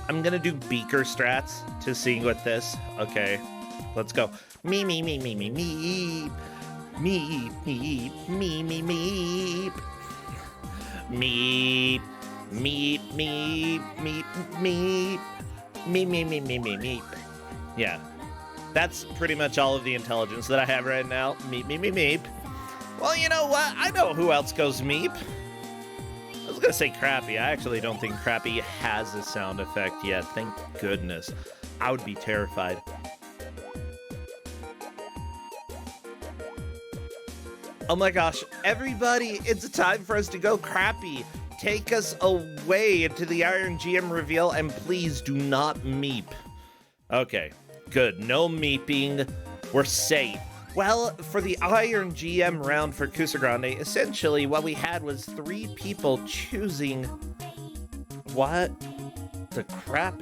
I'm gonna do beaker strats to sing with this. Okay, let's go. Me, me, me, me, me, me. Meep, meep, me, me, meep. Meep, meep, meep, meep, meep. Me, me, me, me, me, meep. Yeah, that's pretty much all of the intelligence that I have right now. Meep, meep, meep, meep. Well, you know what? I know who else goes meep. I was gonna say Crappy. I actually don't think Crappy has a sound effect yet. Thank goodness. I would be terrified. Oh my gosh, everybody, it's time for us to go. Crappy, take us away into the Iron GM reveal, and please do not meep. Okay, good. No meeping. We're safe. Well, for the Iron GM round for Kusog7ande, essentially what we had was 3 people choosing... What the crap?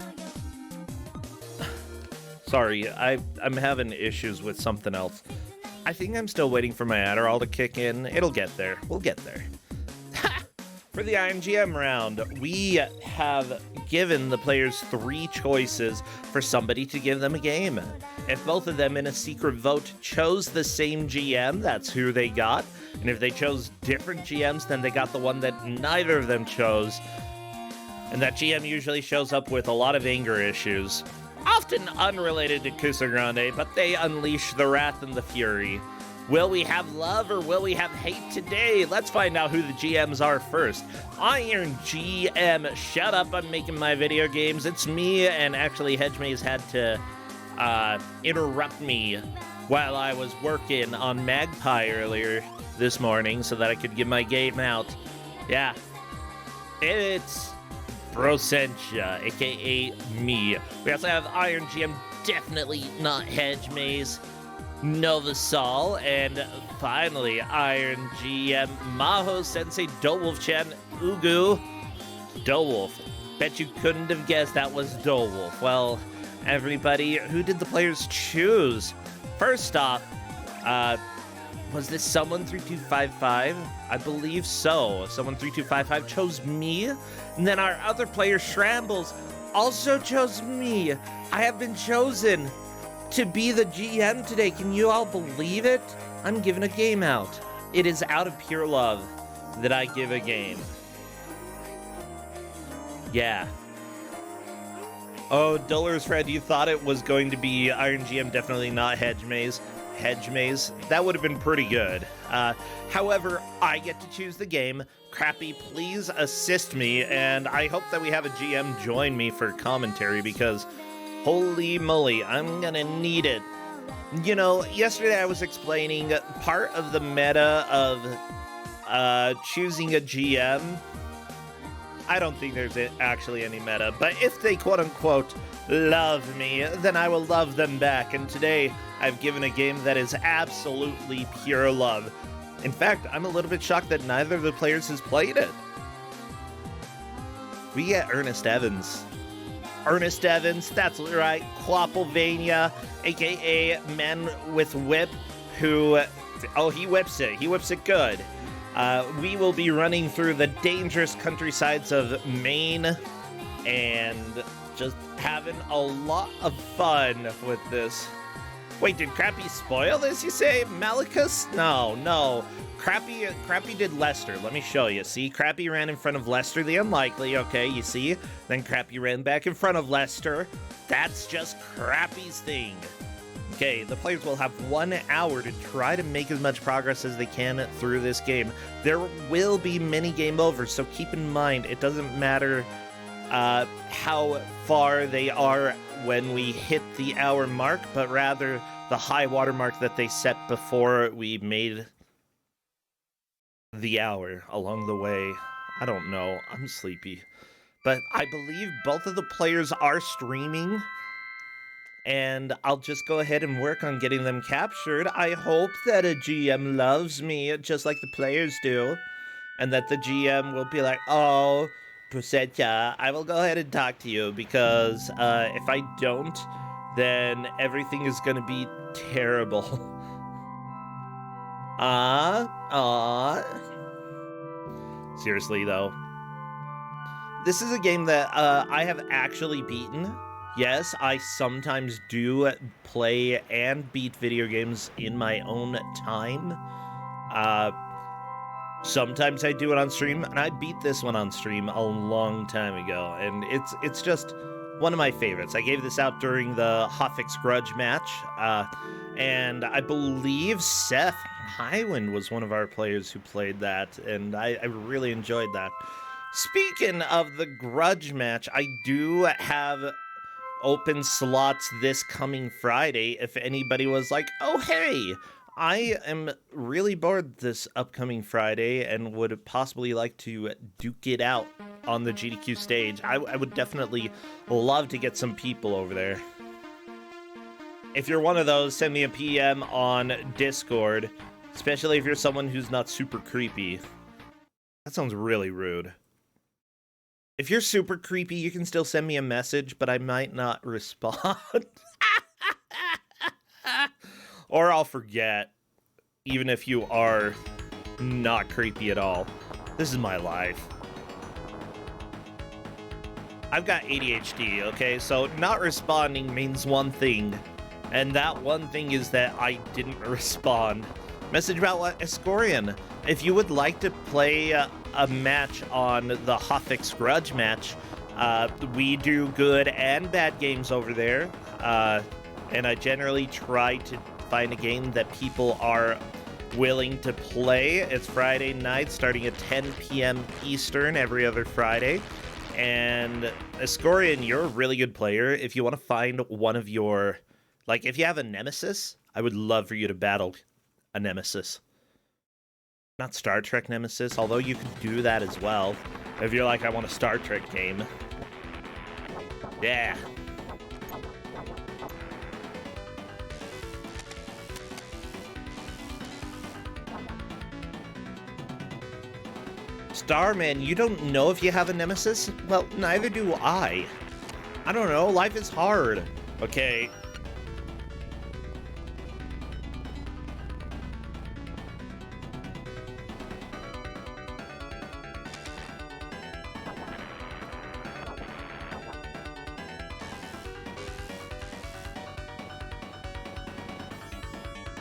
Sorry, I'm having issues with something else. I think I'm still waiting for my Adderall to kick in. It'll get there. We'll get there. For the Iron GM round, we have given the players 3 choices for somebody to give them a game. If both of them in a secret vote chose the same GM, that's who they got. And if they chose different GMs, then they got the one that neither of them chose. And that GM usually shows up with a lot of anger issues. Often unrelated to Kusog7ande, but they unleash the wrath and the fury. Will we have love or will we have hate today? Let's find out who the GMs are first. Iron GM, shut up, I'm making my video games. It's me, and actually Hedgemaze had to interrupt me while I was working on Magpie earlier this morning so that I could get my game out. Yeah, it's Brosentia, aka me. We also have Iron GM, definitely not Hedgemaze, Novasol, and finally Iron GM Maho Sensei Dolwolf-chan Ugu Dolwolf. Bet you couldn't have guessed that was Dolwolf. Well, everybody, who did the players choose? First off, was this someone 3255? I believe so. Someone 3255 chose me, and then our other player Shrambles also chose me. I have been chosen to be the GM today. Can you all believe it? I'm giving a game out. It is out of pure love that I give a game. Yeah. Oh, Duller's Fred, you thought it was going to be Iron GM, definitely not Hedgemaze. Hedgemaze, that would have been pretty good. However, I get to choose the game. Crappy, please assist me, and I hope that we have a GM join me for commentary because holy moly, I'm gonna need it. You know, yesterday I was explaining part of the meta of choosing a GM. I don't think there's actually any meta, but if they quote-unquote love me, then I will love them back, and today I've given a game that is absolutely pure love. In fact, I'm a little bit shocked that neither of the players has played it. We get Ernest Evans. Ernest Evans, that's right, Quappelvania, aka Man with Whip, who, oh, he whips it good. We will be running through the dangerous countrysides of Maine and just having a lot of fun with this. Wait, did Crappy spoil this, you say? Malachus? No. Crappy did Lester. Let me show you. See, Crappy ran in front of Lester the Unlikely. Okay, you see? Then Crappy ran back in front of Lester. That's just Crappy's thing. Okay, the players will have 1 hour to try to make as much progress as they can through this game. There will be many game overs, so keep in mind, it doesn't matter how far they are when we hit the hour mark, but rather the high water mark that they set before we made the hour along the way. I don't know, I'm sleepy. But I believe both of the players are streaming, and I'll just go ahead and work on getting them captured. I hope that a GM loves me just like the players do, and that the GM will be like, oh, Pusetya, I will go ahead and talk to you, because if I don't, then everything is gonna be terrible. Seriously though. This is a game that I have actually beaten. Yes, I sometimes do play and beat video games in my own time. Sometimes I do it on stream, and I beat this one on stream a long time ago, and it's just one of my favorites. I gave this out during the Hotfix Grudge match, and I believe Seth Hyland was one of our players who played that, and I really enjoyed that. Speaking of the Grudge match, I do have open slots this coming Friday if anybody was like, oh hey, I am really bored this upcoming Friday and would possibly like to duke it out on the GDQ stage. I would definitely love to get some people over there. If you're one of those, send me a PM on Discord, especially if you're someone who's not super creepy. That sounds really rude. If you're super creepy, you can still send me a message, but I might not respond. Or I'll forget, even if you are not creepy at all. This is my life. I've got ADHD, okay? So not responding means one thing, and that one thing is that I didn't respond. Message about what? Escorian. If you would like to play a match on the Hotfix Grudge match, we do good and bad games over there, and I generally try to find a game that people are willing to play. It's Friday night starting at 10 p.m. Eastern every other Friday. And Escorian, you're a really good player. If you want to find one of your, like, if you have a nemesis, I would love for you to battle a nemesis. Not Star Trek nemesis, although you could do that as well. If you're like, I want a Star Trek game. Yeah. Starman, you don't know if you have a nemesis? Well, neither do I. I don't know, life is hard. Okay.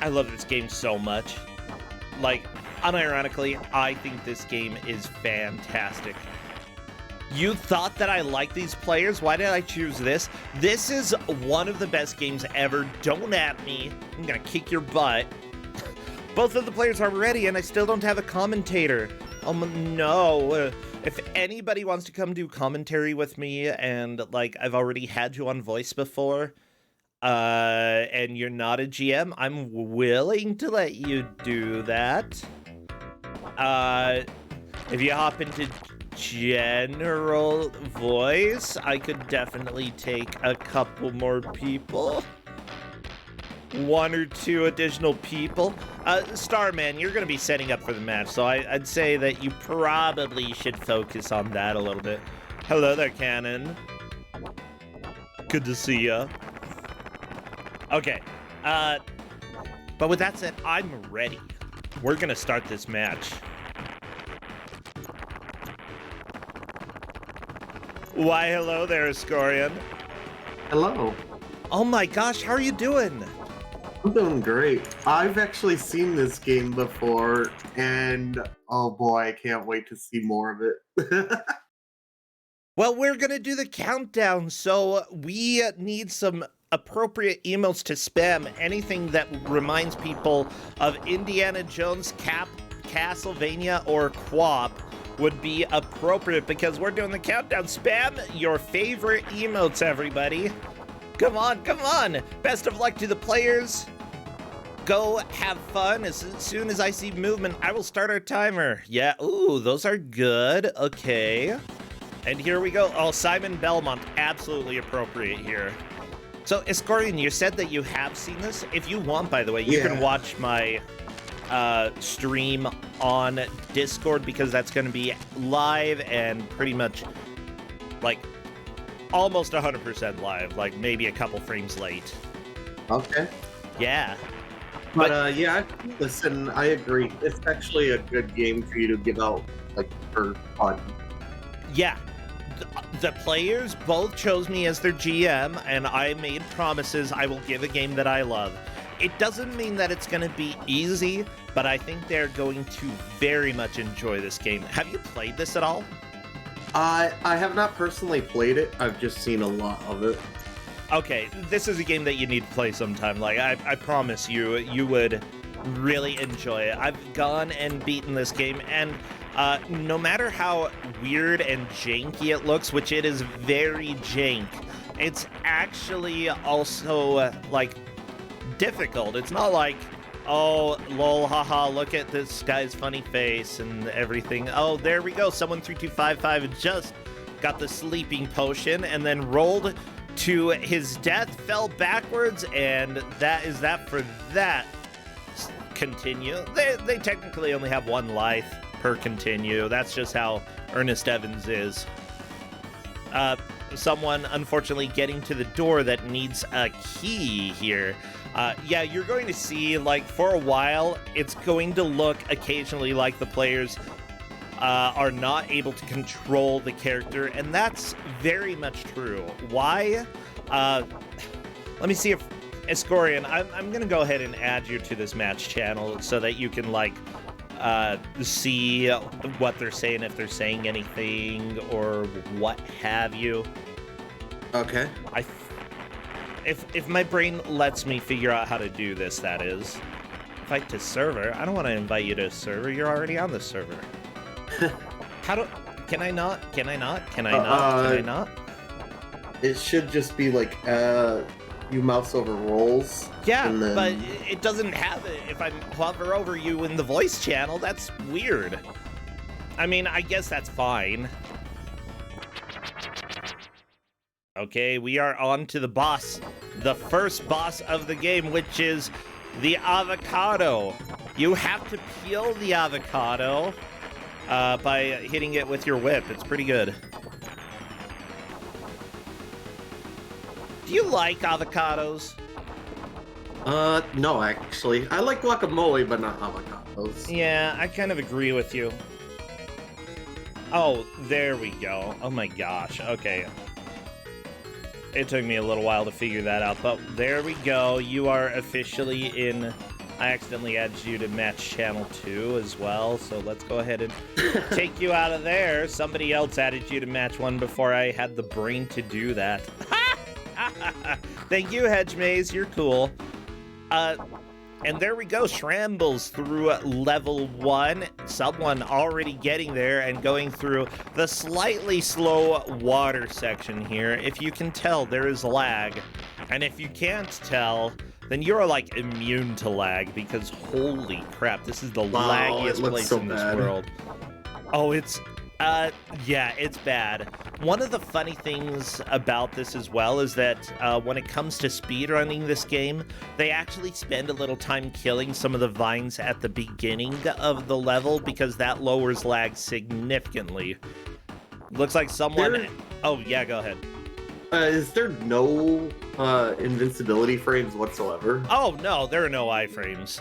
I love this game so much. Like, unironically, I think this game is fantastic. You thought that I liked these players? Why did I choose this? This is one of the best games ever. Don't at me. I'm gonna kick your butt. Both of the players are ready and I still don't have a commentator. No. If anybody wants to come do commentary with me and, like, I've already had you on voice before, and you're not a GM, I'm willing to let you do that. If you hop into general voice, I could definitely take a couple more people. One or two additional people. Starman, you're gonna be setting up for the match, so I'd say that you probably should focus on that a little bit. Hello there, Cannon. Good to see ya. Okay, but with that said, I'm ready. We're gonna start this match. Why, hello there, Escorian. Hello. Oh my gosh, how are you doing? I'm doing great. I've actually seen this game before, and oh boy, I can't wait to see more of it. Well, we're gonna do the countdown, so we need some appropriate emails to spam. Anything that reminds people of Indiana Jones, Castlevania, or QWOP would be appropriate because we're doing the countdown. Spam your favorite emotes, everybody. Come on, come on. Best of luck to the players. Go have fun. As soon as I see movement, I will start our timer. Yeah, ooh, those are good. Okay. And here we go. Oh, Simon Belmont, absolutely appropriate here. So, Escorian, you said that you have seen this. If you want, by the way, you can watch my stream on Discord because that's going to be live and pretty much, like, almost 100% live, like maybe a couple frames late. Okay. Yeah. But yeah, listen, I agree. It's actually a good game for you to give out, like, for fun. Yeah. The players both chose me as their GM, and I made promises I will give a game that I love. It doesn't mean that it's going to be easy, but I think they're going to very much enjoy this game. Have you played this at all? I have not personally played it. I've just seen a lot of it. Okay, this is a game that you need to play sometime. Like, I promise you, you would really enjoy it. I've gone and beaten this game, and no matter how weird and janky it looks, which it is very jank, it's actually also, like, difficult. It's not like, oh, lol, haha, look at this guy's funny face and everything. Oh, there we go. Someone 3255 just got the sleeping potion and then rolled to his death, fell backwards, and that is that for that. Continue. They technically only have one life per continue. That's just how Earnest Evans is. Someone, unfortunately, getting to the door that needs a key here. Yeah, you're going to see, like, for a while, it's going to look occasionally like the players are not able to control the character, and that's very much true. Why? Let me see if Escorian, I'm gonna go ahead and add you to this match channel so that you can, like, see what they're saying, if they're saying anything or what have you. Okay. If my brain lets me figure out how to do this, that is. Invite to server? I don't want to invite you to a server. You're already on the server. Can I not? Can I not? Can I not? Can I not? It should just be like, you mouse over rolls. Yeah, and then... but it doesn't have it. If I hover over you in the voice channel, that's weird. I mean, I guess that's fine. Okay, we are on to the boss. The first boss of the game, which is the avocado. You have to peel the avocado by hitting it with your whip. It's pretty good. Do you like avocados? No, actually. I like guacamole, but not avocados. Yeah, I kind of agree with you. Oh, there we go. Oh my gosh, okay. It took me a little while to figure that out, but there we go. You are officially in... I accidentally added you to match channel 2 as well, so let's go ahead and take you out of there. Somebody else added you to match 1 before I had the brain to do that. Thank you, Hedge Maze. You're cool. And there we go. Shrambles through level 1. Someone already getting there and going through the slightly slow water section here. If you can tell, there is lag. And if you can't tell, then you're like immune to lag because holy crap, this is the laggiest place in this world. Oh, it's... yeah, it's bad. One of the funny things about this as well is that when it comes to speedrunning this game, they actually spend a little time killing some of the vines at the beginning of the level because that lowers lag significantly. Looks like someone... Oh, yeah, go ahead. Is there no invincibility frames whatsoever? Oh, no, there are no iframes.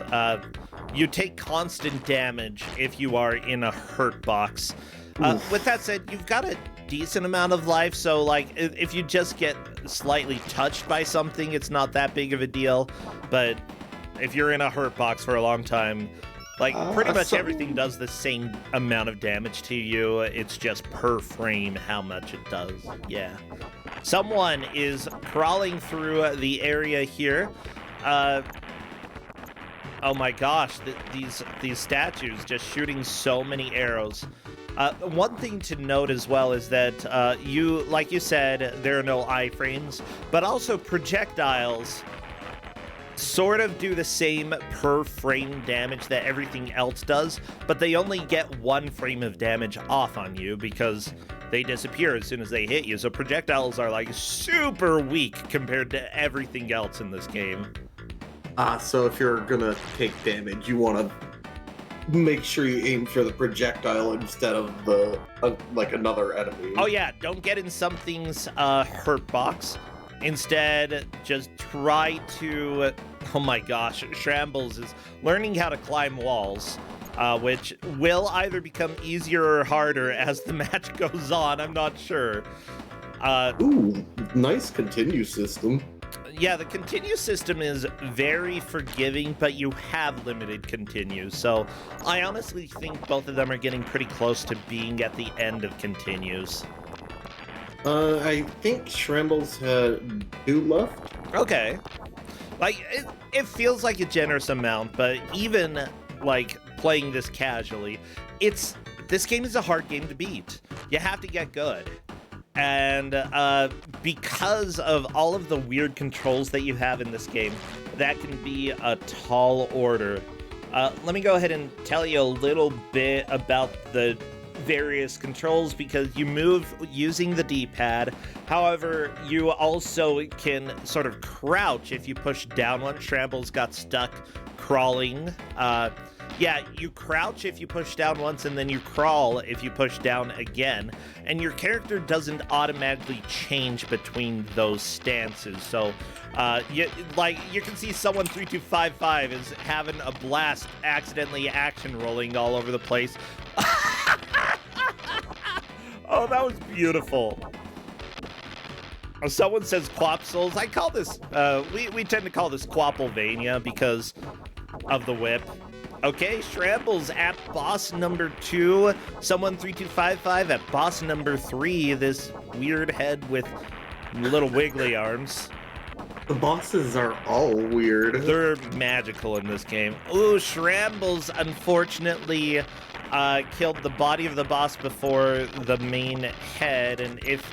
You take constant damage if you are in a hurt box. With that said, you've got a decent amount of life, so like if you just get slightly touched by something, it's not that big of a deal. But if you're in a hurt box for a long time, like pretty much everything does the same amount of damage to you. It's just per frame how much it does. Yeah. Someone is crawling through the area here. Oh my gosh, these statues just shooting so many arrows. One thing to note as well is that like you said, there are no iframes, but also projectiles sort of do the same per frame damage that everything else does, but they only get 1 frame of damage off on you because they disappear as soon as they hit you. So projectiles are like super weak compared to everything else in this game. So if you're gonna take damage, you want to make sure you aim for the projectile instead of the like another enemy. Oh yeah, don't get in something's hurt box. Instead, just try to... Oh my gosh, Shrambles is learning how to climb walls. which will either become easier or harder as the match goes on. I'm not sure. Ooh, nice continue system. Yeah, the continue system is very forgiving, but you have limited continues. So I honestly think both of them are getting pretty close to being at the end of continues. I think Shrambles had 2 left. Okay. Like, it feels like a generous amount, but even, like, playing this casually, this game is a hard game to beat. You have to get good. And because of all of the weird controls that you have in this game, that can be a tall order. Let me go ahead and tell you a little bit about the various controls, because you move using the D-pad. However, you also can sort of crouch if you push down one. Shrambles got stuck crawling. Yeah, you crouch if you push down once, and then you crawl if you push down again. And your character doesn't automatically change between those stances. So, you can see someone 3255 is having a blast, accidentally action rolling all over the place. Oh, that was beautiful. Someone says Quapsouls. I call this, we tend to call this Quapplevania because of the whip. Okay, Shrambles at boss number 2. Someone 3255 at boss number 3. This weird head with little wiggly arms. The bosses are all weird. They're magical in this game. Ooh, Shrambles unfortunately killed the body of the boss before the main head, and if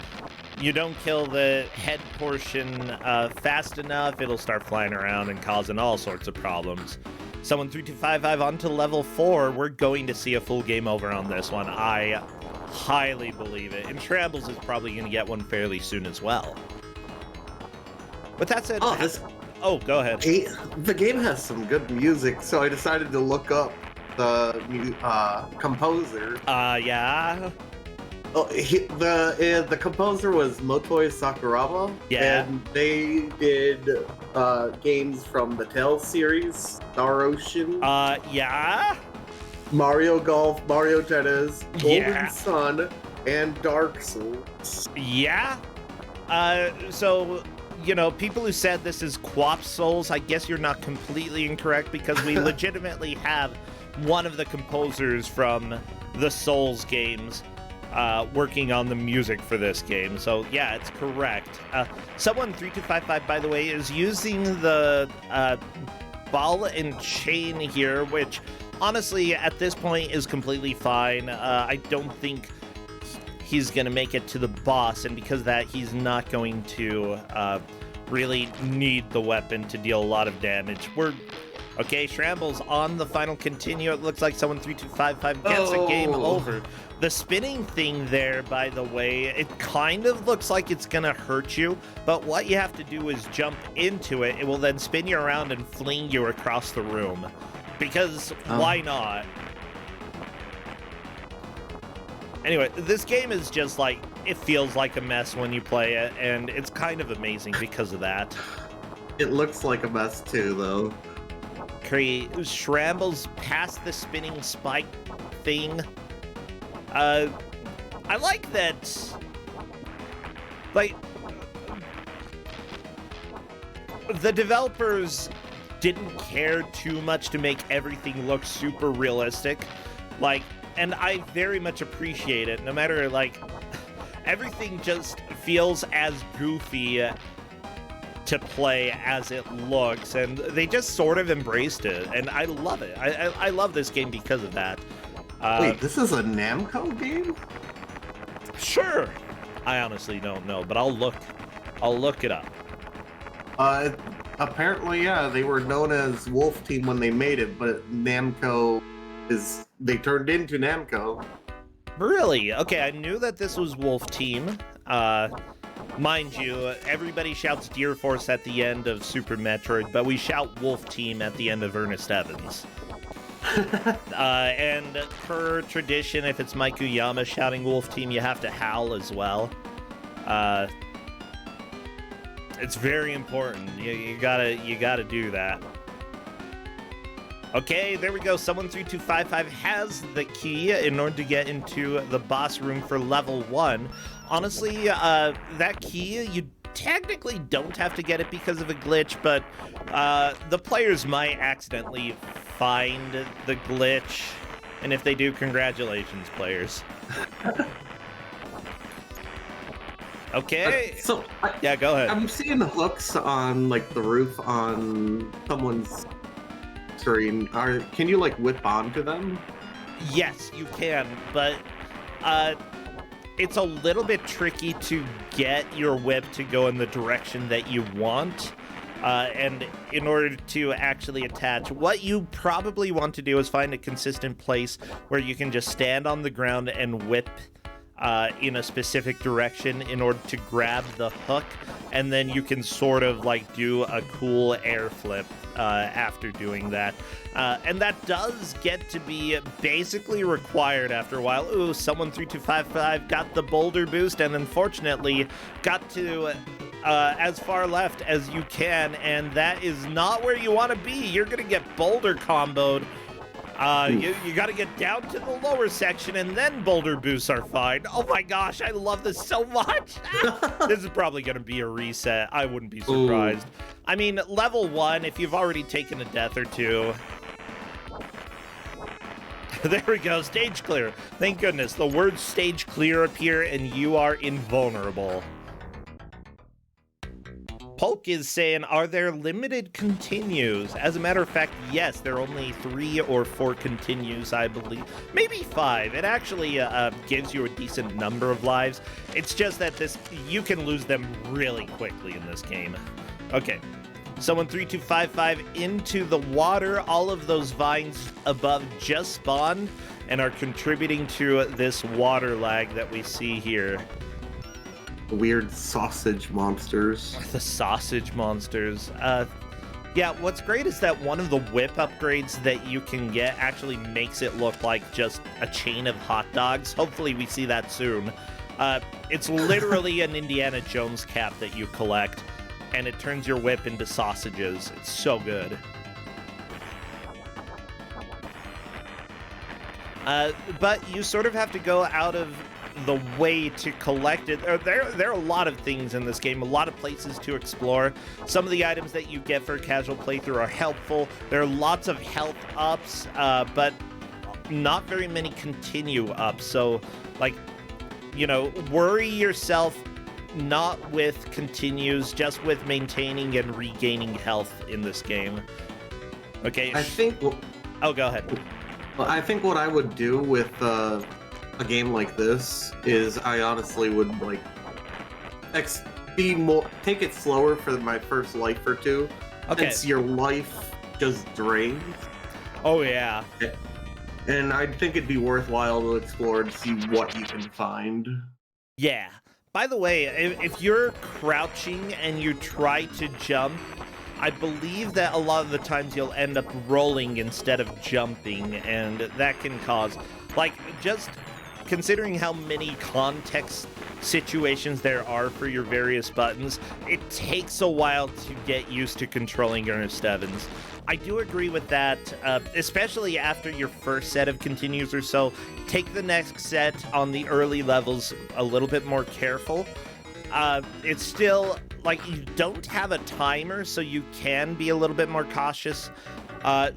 you don't kill the head portion fast enough, it'll start flying around and causing all sorts of problems. Someone 3255 on to level 4. We're going to see a full game over on this one. I highly believe it. And Shrambles is probably going to get one fairly soon as well. With that said... Oh, go ahead. The game has some good music, so I decided to look up the composer. Yeah? Oh, the composer was Motoi Sakuraba. Yeah. And they did games from the Tales series, Star Ocean. Yeah? Mario Golf, Mario Tennis, Yeah. Golden Sun, and Dark Souls. Yeah? So, you know, people who said this is Quapsouls, I guess you're not completely incorrect, because we legitimately have one of the composers from the Souls games working on the music for this game. So yeah, it's correct. Someone 3255, by the way, is using the ball and chain here, which honestly at this point is completely fine. I don't think he's gonna make it to the boss, and because of that, he's not going to really need the weapon to deal a lot of damage. Okay, Shrambles on the final continue. It looks like someone 3255 gets a game over. The spinning thing there, by the way, it kind of looks like it's gonna hurt you, but what you have to do is jump into it. It will then spin you around and fling you across the room. Because why not? Anyway, this game is just like, it feels like a mess when you play it, and it's kind of amazing because of that. It looks like a mess too, though. Shrambles past the spinning spike thing. I like that, like, the developers didn't care too much to make everything look super realistic, like, and I very much appreciate it. No matter, like, everything just feels as goofy to play as it looks, and they just sort of embraced it, and I love it. I love this game because of that. Wait, this is a Namco game? Sure. I honestly don't know, but I'll look it up. Apparently, yeah, they were known as Wolf Team when they made it, but Namco they turned into Namco. Really? Okay, I knew that this was Wolf Team. Mind you, everybody shouts Deer Force at the end of Super Metroid, but we shout Wolf Team at the end of Ernest Evans. And per tradition, if it's Mike Uyama shouting Wolf Team, you have to howl as well. It's very important. You gotta do that. Okay, there we go. Someone 3255 has the key in order to get into the boss room for level 1. Honestly, that key, you technically don't have to get it because of a glitch, but the players might accidentally find the glitch. And if they do, congratulations, players. Okay. Yeah, go ahead. I'm seeing hooks on like the roof on someone's screen. Can you like whip onto them? Yes, you can, but it's a little bit tricky to get your whip to go in the direction that you want. And in order to actually attach, what you probably want to do is find a consistent place where you can just stand on the ground and whip in a specific direction in order to grab the hook, and then you can sort of like do a cool air flip after doing that. And that does get to be basically required after a while. Ooh, someone 3255 got the boulder boost and unfortunately got to as far left as you can, and that is not where you want to be. You're gonna get boulder comboed. You got to get down to the lower section, and then boulder boosts are fine. Oh my gosh, I love this so much. This is probably going to be a reset. I wouldn't be surprised. Ooh. I mean, level 1, if you've already taken a death or two. There we go, stage clear. Thank goodness. The words stage clear appear, and you are invulnerable. Polk is saying, are there limited continues? As a matter of fact, yes, there are only 3 or 4 continues, I believe. Maybe 5. It actually gives you a decent number of lives. It's just that you can lose them really quickly in this game. Okay, someone 3255 into the water. All of those vines above just spawned and are contributing to this water lag that we see here. Weird sausage monsters. The sausage monsters. Yeah, what's great is that one of the whip upgrades that you can get actually makes it look like just a chain of hot dogs. Hopefully we see that soon. It's literally an Indiana Jones cap that you collect, and it turns your whip into sausages. It's so good. But you sort of have to go out of the way to collect it. There are a lot of things in this game, a lot of places to explore. Some of the items that you get for a casual playthrough are helpful. There are lots of health ups, but not very many continue ups. So, like, you know, worry yourself not with continues, just with maintaining and regaining health in this game. Okay. I think... Oh, go ahead. Well, I think what I would do with a game like this is I honestly would like take it slower for my first life or two. Okay. Since your life just drains. Oh yeah. And I think it'd be worthwhile to explore and see what you can find. Yeah. By the way, if you're crouching and you try to jump, I believe that a lot of the times you'll end up rolling instead of jumping, and that can cause, like, just considering how many context situations there are for your various buttons, it takes a while to get used to controlling Ernest Evans. I do agree with that, especially after your first set of continues or so. Take the next set on the early levels a little bit more careful. It's still, like, you don't have a timer, so you can be a little bit more cautious.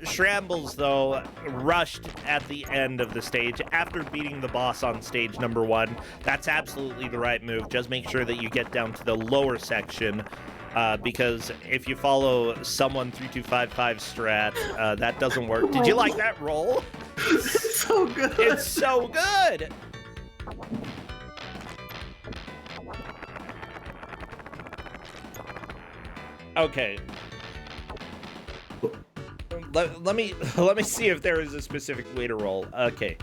Shrambles, though, rushed at the end of the stage after beating the boss on stage number 1. That's absolutely the right move. Just make sure that you get down to the lower section, because if you follow someone 3255 strat, that doesn't work. Did you like that roll? It's so good. It's so good. Okay. Let me see if there is a specific way to roll. Okay.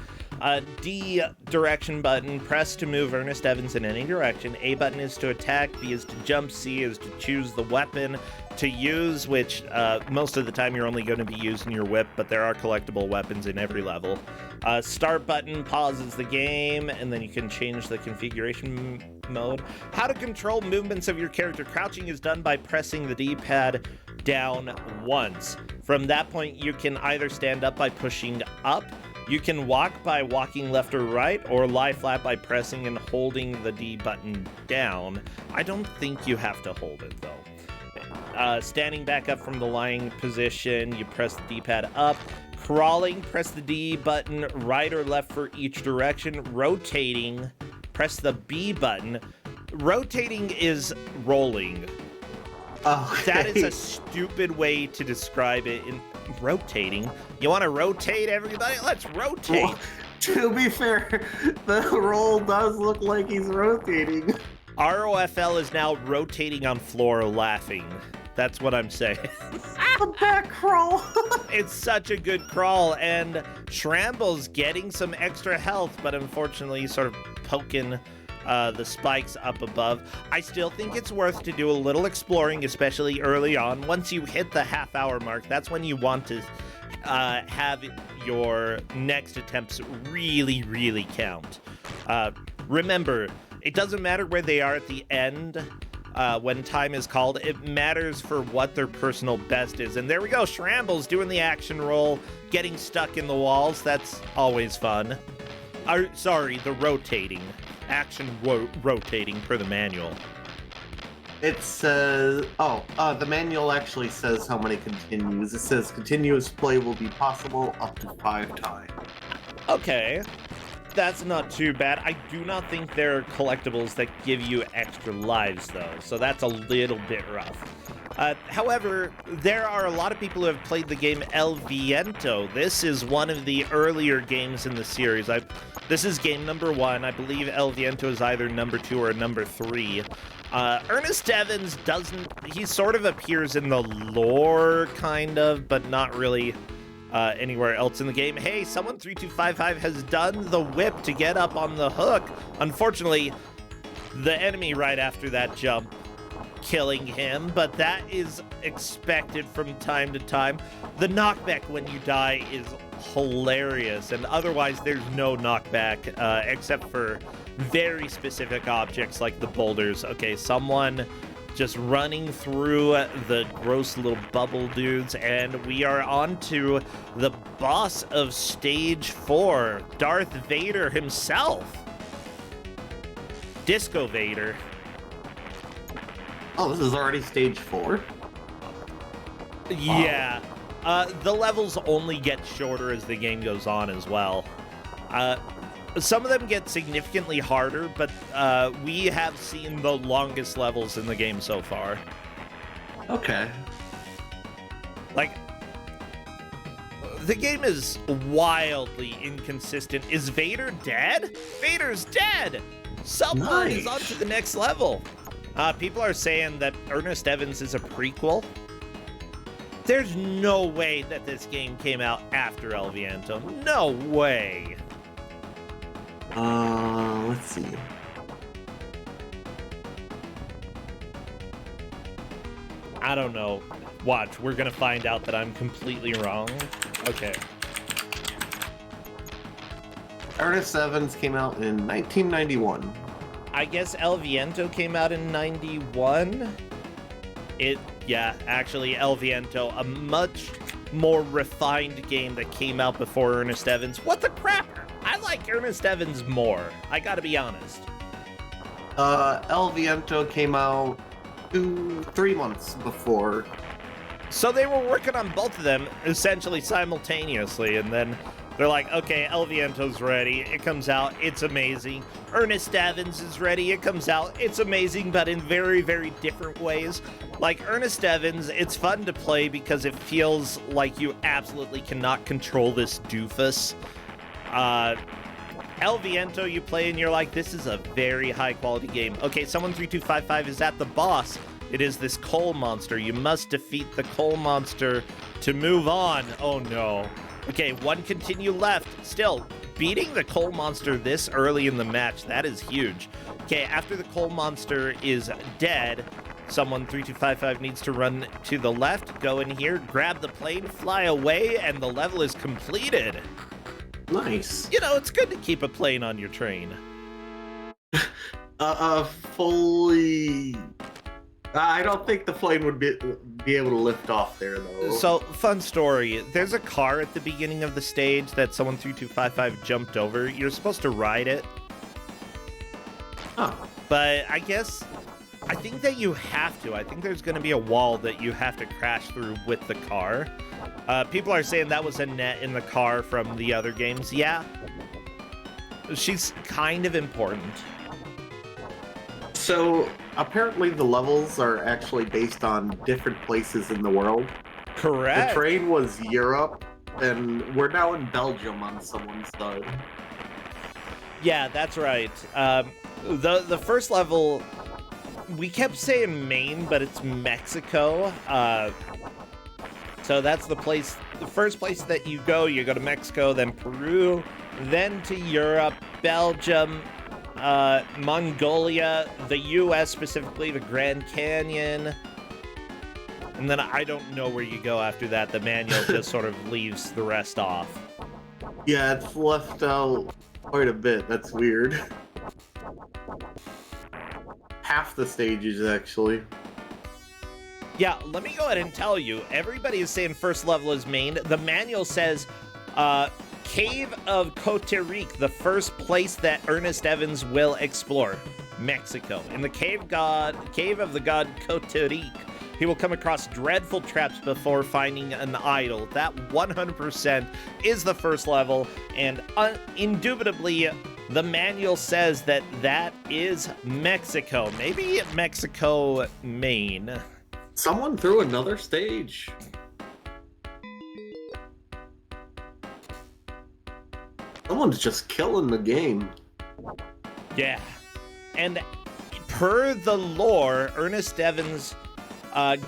D direction button, press to move Ernest Evans in any direction. A button is to attack, B is to jump, C is to choose the weapon to use, which most of the time you're only going to be using your whip, but there are collectible weapons in every level. Start button pauses the game, and then you can change the configuration mode. How to control movements of your character. Crouching is done by pressing the D-pad down once. From that point, you can either stand up by pushing up, you can walk by walking left or right, or lie flat by pressing and holding the D button down. I don't think you have to hold it, though. Standing back up from the lying position, you press the D-pad up. Crawling, press the D button right or left for each direction. Rotating, press the B button. Rotating is rolling. Okay. That is a stupid way to describe it. In rotating, you want to rotate, everybody? Let's rotate. Well, to be fair, the roll does look like he's rotating. ROFL is now rotating on floor laughing. That's what I'm saying. The back crawl. It's such a good crawl, and Shramble's getting some extra health, but unfortunately sort of poking the spikes up above. I still think it's worth to do a little exploring, especially early on. Once you hit the half-hour mark, that's when you want to have your next attempts really, really count. Remember, it doesn't matter where they are at the end when time is called. It matters for what their personal best is. And there we go, Shramble's doing the action roll, getting stuck in the walls. That's always fun. Sorry, the rotating. Action rotating per the manual. It says, the manual actually says how many continues. It says continuous play will be possible up to 5 times. Okay, that's not too bad. I do not think there are collectibles that give you extra lives, though, so that's a little bit rough. However, there are a lot of people who have played the game El Viento. This is one of the earlier games in the series. This is game number 1. I believe El Viento is either number 2 or number 3. Ernest Evans he sort of appears in the lore, kind of, but not really anywhere else in the game. Hey, someone 3255 has done the whip to get up on the hook. Unfortunately, the enemy right after that jump killing him, but that is expected from time to time. The knockback when you die is hilarious, and otherwise there's no knockback except for very specific objects like the boulders. Okay, someone just running through the gross little bubble dudes, and we are on to the boss of stage 4, Darth Vader himself. Disco Vader. Oh, this is already stage 4? Yeah. The levels only get shorter as the game goes on as well. Some of them get significantly harder, but we have seen the longest levels in the game so far. Okay. Like, the game is wildly inconsistent. Is Vader dead? Vader's dead! Someone is on to the next level. People are saying that Ernest Evans is a prequel. There's no way that this game came out after El Viento. No way. Let's see. I don't know. Watch, we're gonna find out that I'm completely wrong. Okay. Ernest Evans came out in 1991. I guess El Viento came out in 91. Yeah, actually, El Viento, a much more refined game that came out before Ernest Evans. What the crap? I like Ernest Evans more. I gotta be honest. El Viento came out 3 months before. So they were working on both of them essentially simultaneously, and then they're like, okay, El Viento's ready. It comes out. It's amazing. Ernest Evans is ready. It comes out. It's amazing, but in very, very different ways. Like Ernest Evans, it's fun to play because it feels like you absolutely cannot control this doofus. El Viento, you play and you're like, this is a very high quality game. Okay, someone 3255 is at the boss. It is this coal monster. You must defeat the coal monster to move on. Oh no. Okay, one continue left. Still, beating the coal monster this early in the match, that is huge. Okay, after the coal monster is dead, someone 3255 needs to run to the left, go in here, grab the plane, fly away, and the level is completed. Nice. You know, it's good to keep a plane on your train. Fully I don't think the plane would be able to lift off there, though. So, fun story. There's a car at the beginning of the stage that someone 3255 jumped over. You're supposed to ride it. Huh. But I think that you have to. I think there's going to be a wall that you have to crash through with the car. People are saying that was a net in the car from the other games. Yeah. She's kind of important. So, apparently the levels are actually based on different places in the world. Correct. The train was Europe, and we're now in Belgium on someone's side. Yeah, that's right. The first level, we kept saying Maine, but it's Mexico. So that's the first place that you go. You go to Mexico, then Peru, then to Europe, Belgium, Mongolia, the US, specifically the Grand Canyon. And then I don't know where you go after that. The manual just sort of leaves the rest off. Yeah, it's left out quite a bit. That's weird. Half the stages, actually. Yeah, let me go ahead and tell you. Everybody is saying first level is Maine. The manual says Cave of Costa Rica, the first place that Ernest Evans will explore. Mexico. In the cave of the god Costa Rica, he will come across dreadful traps before finding an idol. That 100% is the first level, and indubitably, the manual says that that is Mexico. Maybe Mexico, Maine. Someone threw another stage. Someone's just killing the game. Yeah. And per the lore, Ernest Evans'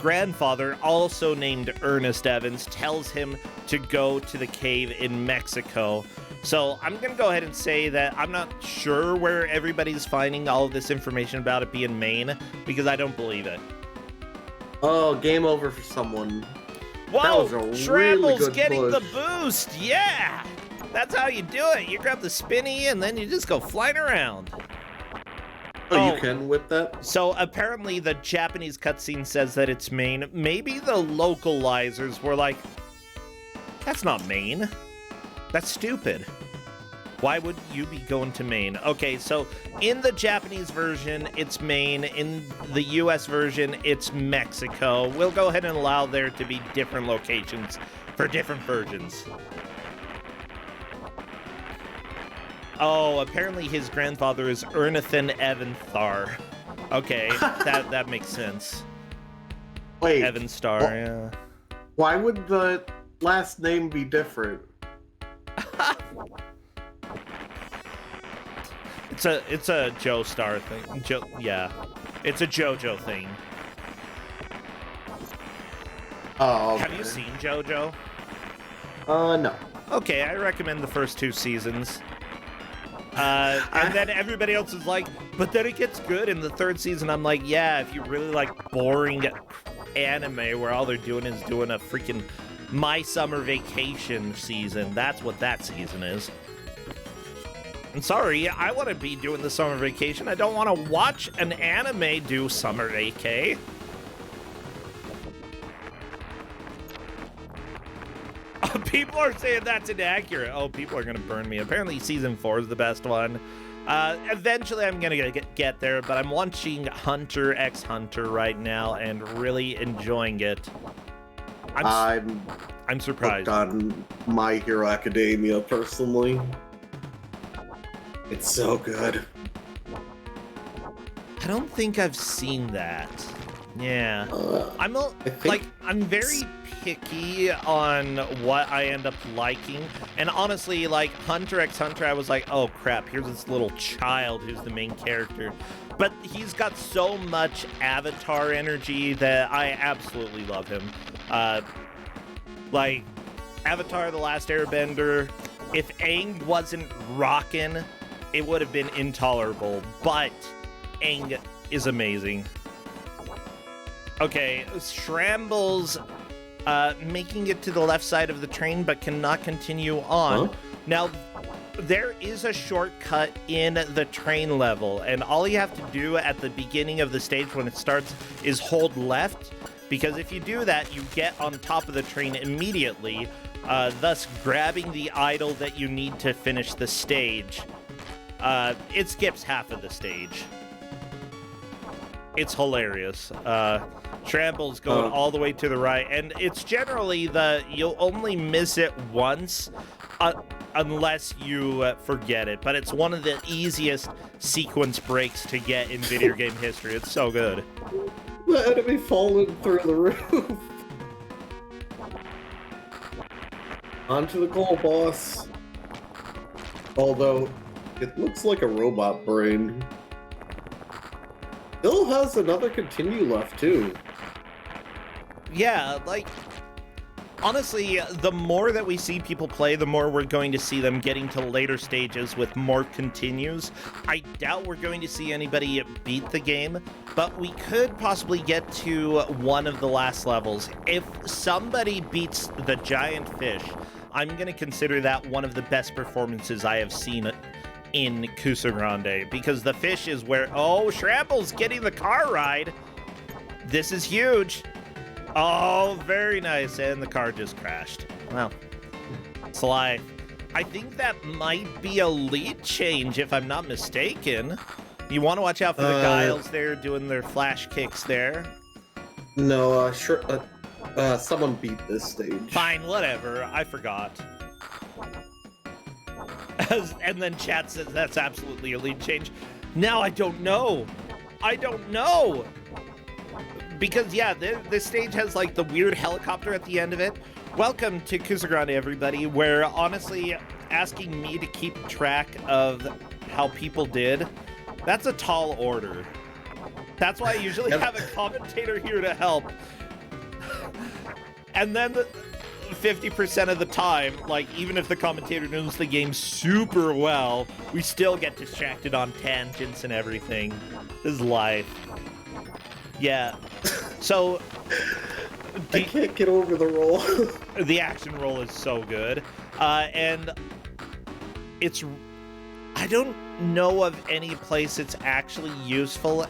grandfather, also named Ernest Evans, tells him to go to the cave in Mexico. So I'm going to go ahead and say that I'm not sure where everybody's finding all of this information about it being Maine, because I don't believe it. Oh, game over for someone. Whoa! That was a really good getting push. the boost! Yeah! That's how you do it. You grab the spinny and then you just go flying around. Oh, you can whip that? So apparently the Japanese cutscene says that it's Maine. Maybe the localizers were like, that's not Maine. That's stupid. Why would you be going to Maine? Okay, so in the Japanese version, it's Maine. In the US version, it's Mexico. We'll go ahead and allow there to be different locations for different versions. Oh, apparently his grandfather is Ernathan Evanthar. Okay, that makes sense. Wait. Evanstar, yeah. Why would the last name be different? It's a Joestar thing. Yeah. It's a JoJo thing. Oh, okay. Have you seen JoJo? No. Okay, I recommend the first 2 seasons. And then everybody else is like, but then it gets good in the 3rd season. I'm like, yeah, if you really like boring anime where all they're doing is doing a freaking My Summer Vacation season, that's what that season is. I'm sorry, I want to be doing the summer vacation. I don't want to watch an anime do summer vacay. People are saying that's inaccurate. Oh, people are going to burn me. Apparently season 4 is the best one. Eventually I'm going to get there, but I'm watching Hunter x Hunter right now and really enjoying it. I'm surprised. On My Hero Academia, personally. It's so good. I don't think I've seen that. Yeah. I'm very picky on what I end up liking. And honestly, like Hunter x Hunter, I was like, oh crap, here's this little child who's the main character. But he's got so much Avatar energy that I absolutely love him. Like Avatar The Last Airbender, if Aang wasn't rockin', it would have been intolerable, but Aang is amazing. Okay, Shrambles making it to the left side of the train but cannot continue on. Huh? Now, There is a shortcut in the train level, and all you have to do at the beginning of the stage when it starts is hold left, because if you do that, you get on top of the train immediately, thus grabbing the idol that you need to finish the stage. It skips half of the stage. It's hilarious. Trample's going all the way to the right, and it's generally you'll only miss it once, unless you forget it, but it's one of the easiest sequence breaks to get in video game history. It's so good. The enemy falling through the roof. Onto the goal, boss. Although, it looks like a robot brain. Still has another continue left, too. Yeah, like, honestly, the more that we see people play, the more we're going to see them getting to later stages with more continues. I doubt we're going to see anybody beat the game, but we could possibly get to one of the last levels. If somebody beats the giant fish, I'm going to consider that one of the best performances I have seen in Kusog7ande, because the fish is where... Oh, Shrample's getting the car ride. This is huge. Oh, very nice. And the car just crashed. Well, Sly. I think that might be a lead change, if I'm not mistaken. You want to watch out for the Guiles there doing their flash kicks there. No, someone beat this stage. Fine, whatever. I forgot. And then chat says that's absolutely a lead change. Now I don't know. I don't know. Because, yeah, this stage has, like, the weird helicopter at the end of it. Welcome to Kusog7ande, everybody, where, honestly, asking me to keep track of how people did, that's a tall order. That's why I usually have a commentator here to help. And then 50% of the time, like, even if the commentator knows the game super well, we still get distracted on tangents and everything. This is life. Yeah. So... I can't get over the roll. The action roll is so good. And it's... I don't know of any place it's actually useful.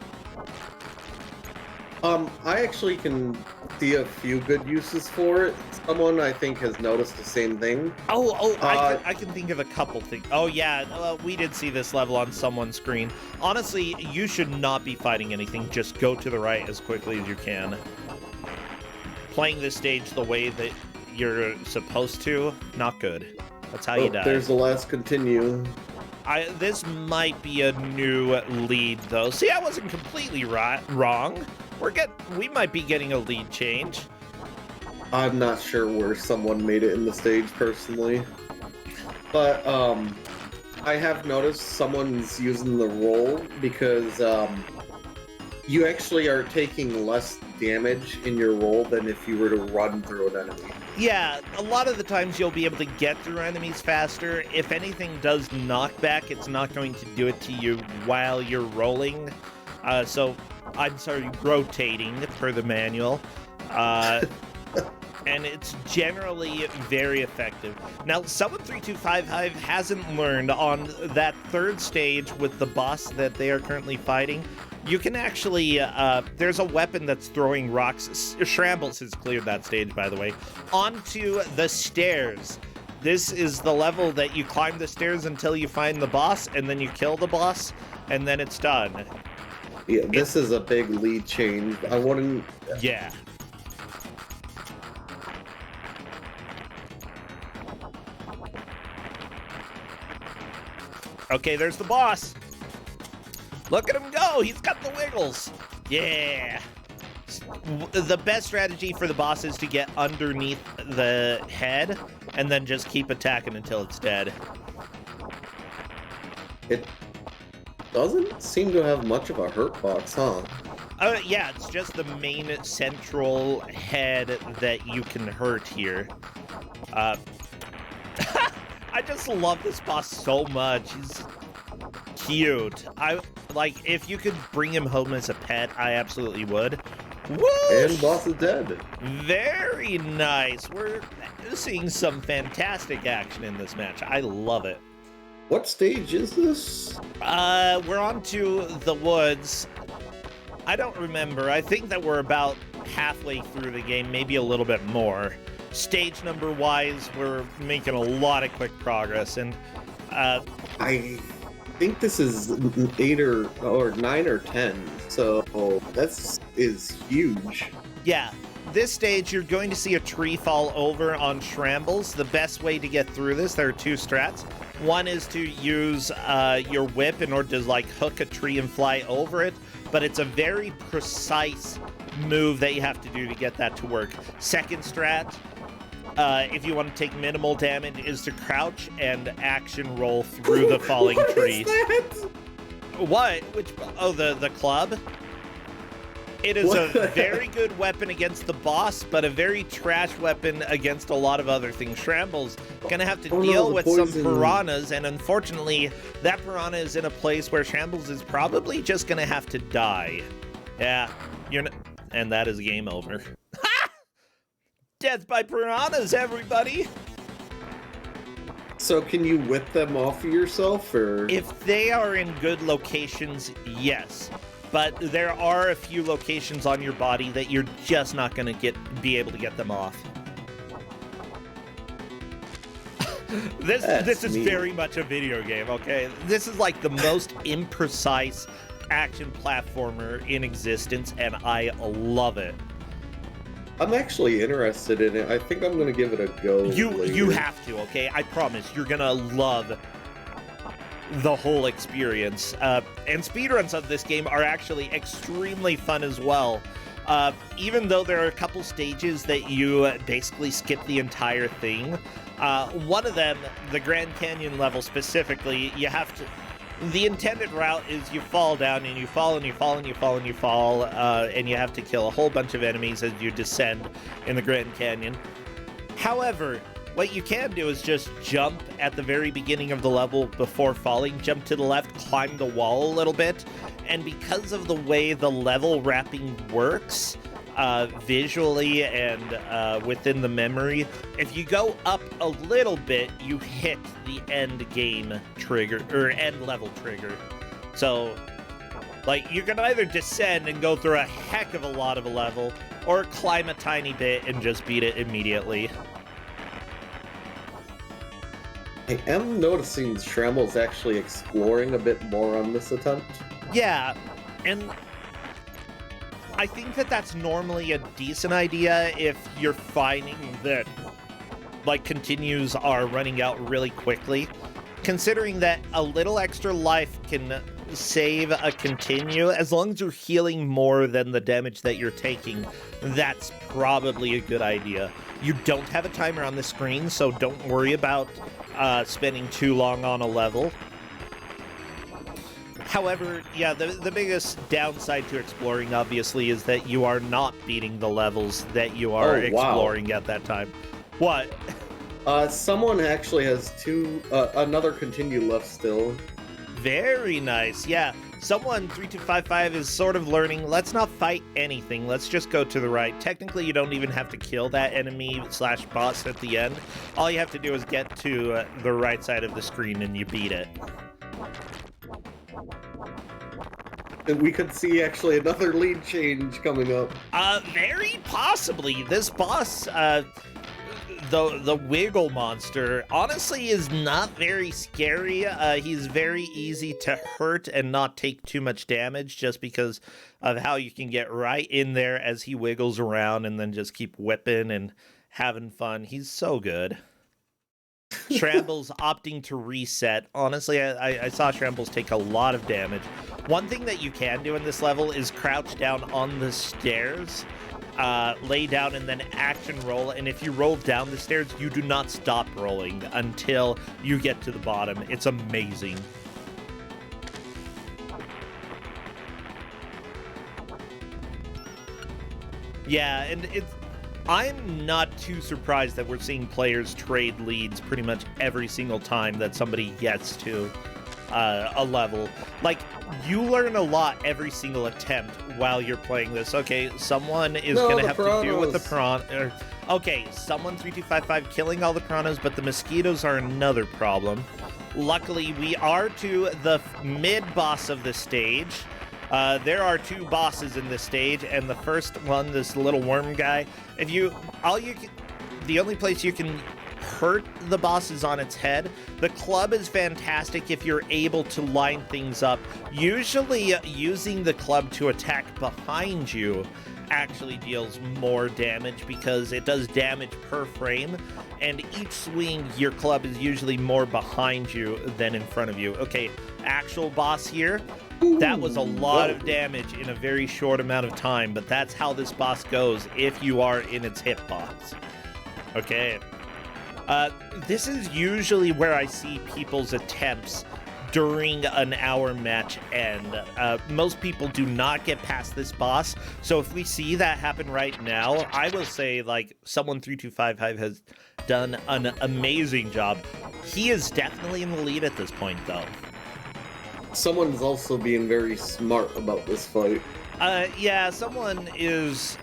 I actually can see a few good uses for it. Someone, I think, has noticed the same thing. I can think of a couple things. Oh, yeah, we did see this level on someone's screen. Honestly, you should not be fighting anything. Just go to the right as quickly as you can. Playing this stage the way that you're supposed to, not good. That's how you die. There's the last continue. This might be a new lead, though. See, I wasn't completely wrong. We might be getting a lead change. I'm not sure where someone made it in the stage, personally. But, I have noticed someone's using the roll because, you actually are taking less damage in your roll than if you were to run through an enemy. Yeah, a lot of the times you'll be able to get through enemies faster. If anything does knockback, it's not going to do it to you while you're rolling. Rotating per the manual. And it's generally very effective. Now, Someone3255 hasn't learned on that third stage with the boss that they are currently fighting. You can actually, there's a weapon that's throwing rocks. Shrambles has cleared that stage, by the way, onto the stairs. This is the level that you climb the stairs until you find the boss, and then you kill the boss, and then it's done. Yeah, this is a big lead change. I wouldn't... Yeah. Okay, there's the boss. Look at him go. He's got the wiggles. Yeah. The best strategy for the boss is to get underneath the head and then just keep attacking until it's dead. It doesn't seem to have much of a hurt box, huh? Yeah, it's just the main central head that you can hurt here. I just love this boss so much. He's cute. If you could bring him home as a pet, I absolutely would. Whoosh! And boss is dead. Very nice. We're seeing some fantastic action in this match. I love it. What stage is this? We're on to the woods. I don't remember. I think that we're about halfway through the game, maybe a little bit more. Stage number wise, we're making a lot of quick progress, and I think this is 8 or 9 or 10, so that's huge. yeah, this stage you're going to see a tree fall over on Shrambles. The best way to get through this, there are two strats. One is to use your whip in order to like hook a tree and fly over it, but it's a very precise move that you have to do to get that to work. Second strat, if you want to take minimal damage, is to crouch and action roll through the falling tree. What? Which? Oh, the club? It is a very good weapon against the boss, but a very trash weapon against a lot of other things. Shrambles gonna have to deal with some piranhas, and unfortunately, that piranha is in a place where Shambles is probably just gonna have to die. Yeah, and that is game over. Ha! Death by piranhas, everybody! So can you whip them off of yourself, or? If they are in good locations, yes. But there are a few locations on your body that you're just not going to be able to get them off. This is very much a video game, okay? This is like the most imprecise action platformer in existence, and I love it. I'm actually interested in it. I think I'm going to give it a go. You have to, okay? I promise. You're going to love the whole experience. And speedruns of this game are actually extremely fun as well. Even though there are a couple stages that you basically skip the entire thing. One of them, the Grand Canyon level specifically, you have to... The intended route is you fall down and you fall and you fall and you fall and you fall, and you have to kill a whole bunch of enemies as you descend in the Grand Canyon. However, what you can do is just jump at the very beginning of the level before falling, jump to the left, climb the wall a little bit, and because of the way the level wrapping works, visually and within the memory, if you go up a little bit, you hit the end game trigger, or end level trigger. So, like, you can either descend and go through a heck of a lot of a level, or climb a tiny bit and just beat it immediately. I am noticing Shrambles actually exploring a bit more on this attempt. Yeah, and I think that that's normally a decent idea if you're finding that, like, continues are running out really quickly. Considering that a little extra life can save a continue, as long as you're healing more than the damage that you're taking, that's probably a good idea. You don't have a timer on the screen, so don't worry about spending too long on a level. However, yeah, the biggest downside to exploring, obviously, is that you are not beating the levels that you are exploring at that time. What? Someone actually has another continue left still. Very nice, yeah. Someone, 3255, is sort of learning, let's not fight anything, let's just go to the right. Technically, you don't even have to kill that enemy/boss at the end. All you have to do is get to the right side of the screen and you beat it. And we could see actually another lead change coming up. Very possibly. This boss, the Wiggle monster, honestly is not very scary. He's very easy to hurt and not take too much damage just because of how you can get right in there as he wiggles around and then just keep whipping and having fun. He's so good. Shrambles opting to reset. Honestly, I saw Shrambles take a lot of damage. One thing that you can do in this level is crouch down on the stairs, lay down, and then action roll. And if you roll down the stairs, you do not stop rolling until you get to the bottom. It's amazing. Yeah, and I'm not too surprised that we're seeing players trade leads pretty much every single time that somebody gets to a level. Like, you learn a lot every single attempt while you're playing this. Okay, someone is gonna have to deal with the piranha. Okay, someone 3255 killing all the piranhas, but the mosquitoes are another problem. Luckily, we are to the mid-boss of the stage. There are 2 bosses in this stage, and the first one, this little worm guy, the only place you can hurt the boss is on its head. The club is fantastic if you're able to line things up. Usually, using the club to attack behind you actually deals more damage because it does damage per frame, and each swing your club is usually more behind you than in front of you. Okay, actual boss here. That was a lot of damage in a very short amount of time, but that's how this boss goes if you are in its hitbox. Okay. This is usually where I see people's attempts during an hour match end. Most people do not get past this boss, so if we see that happen right now, I will say, like, someone 3255 has done an amazing job. He is definitely in the lead at this point, though. Someone's also being very smart about this fight. Yeah, someone is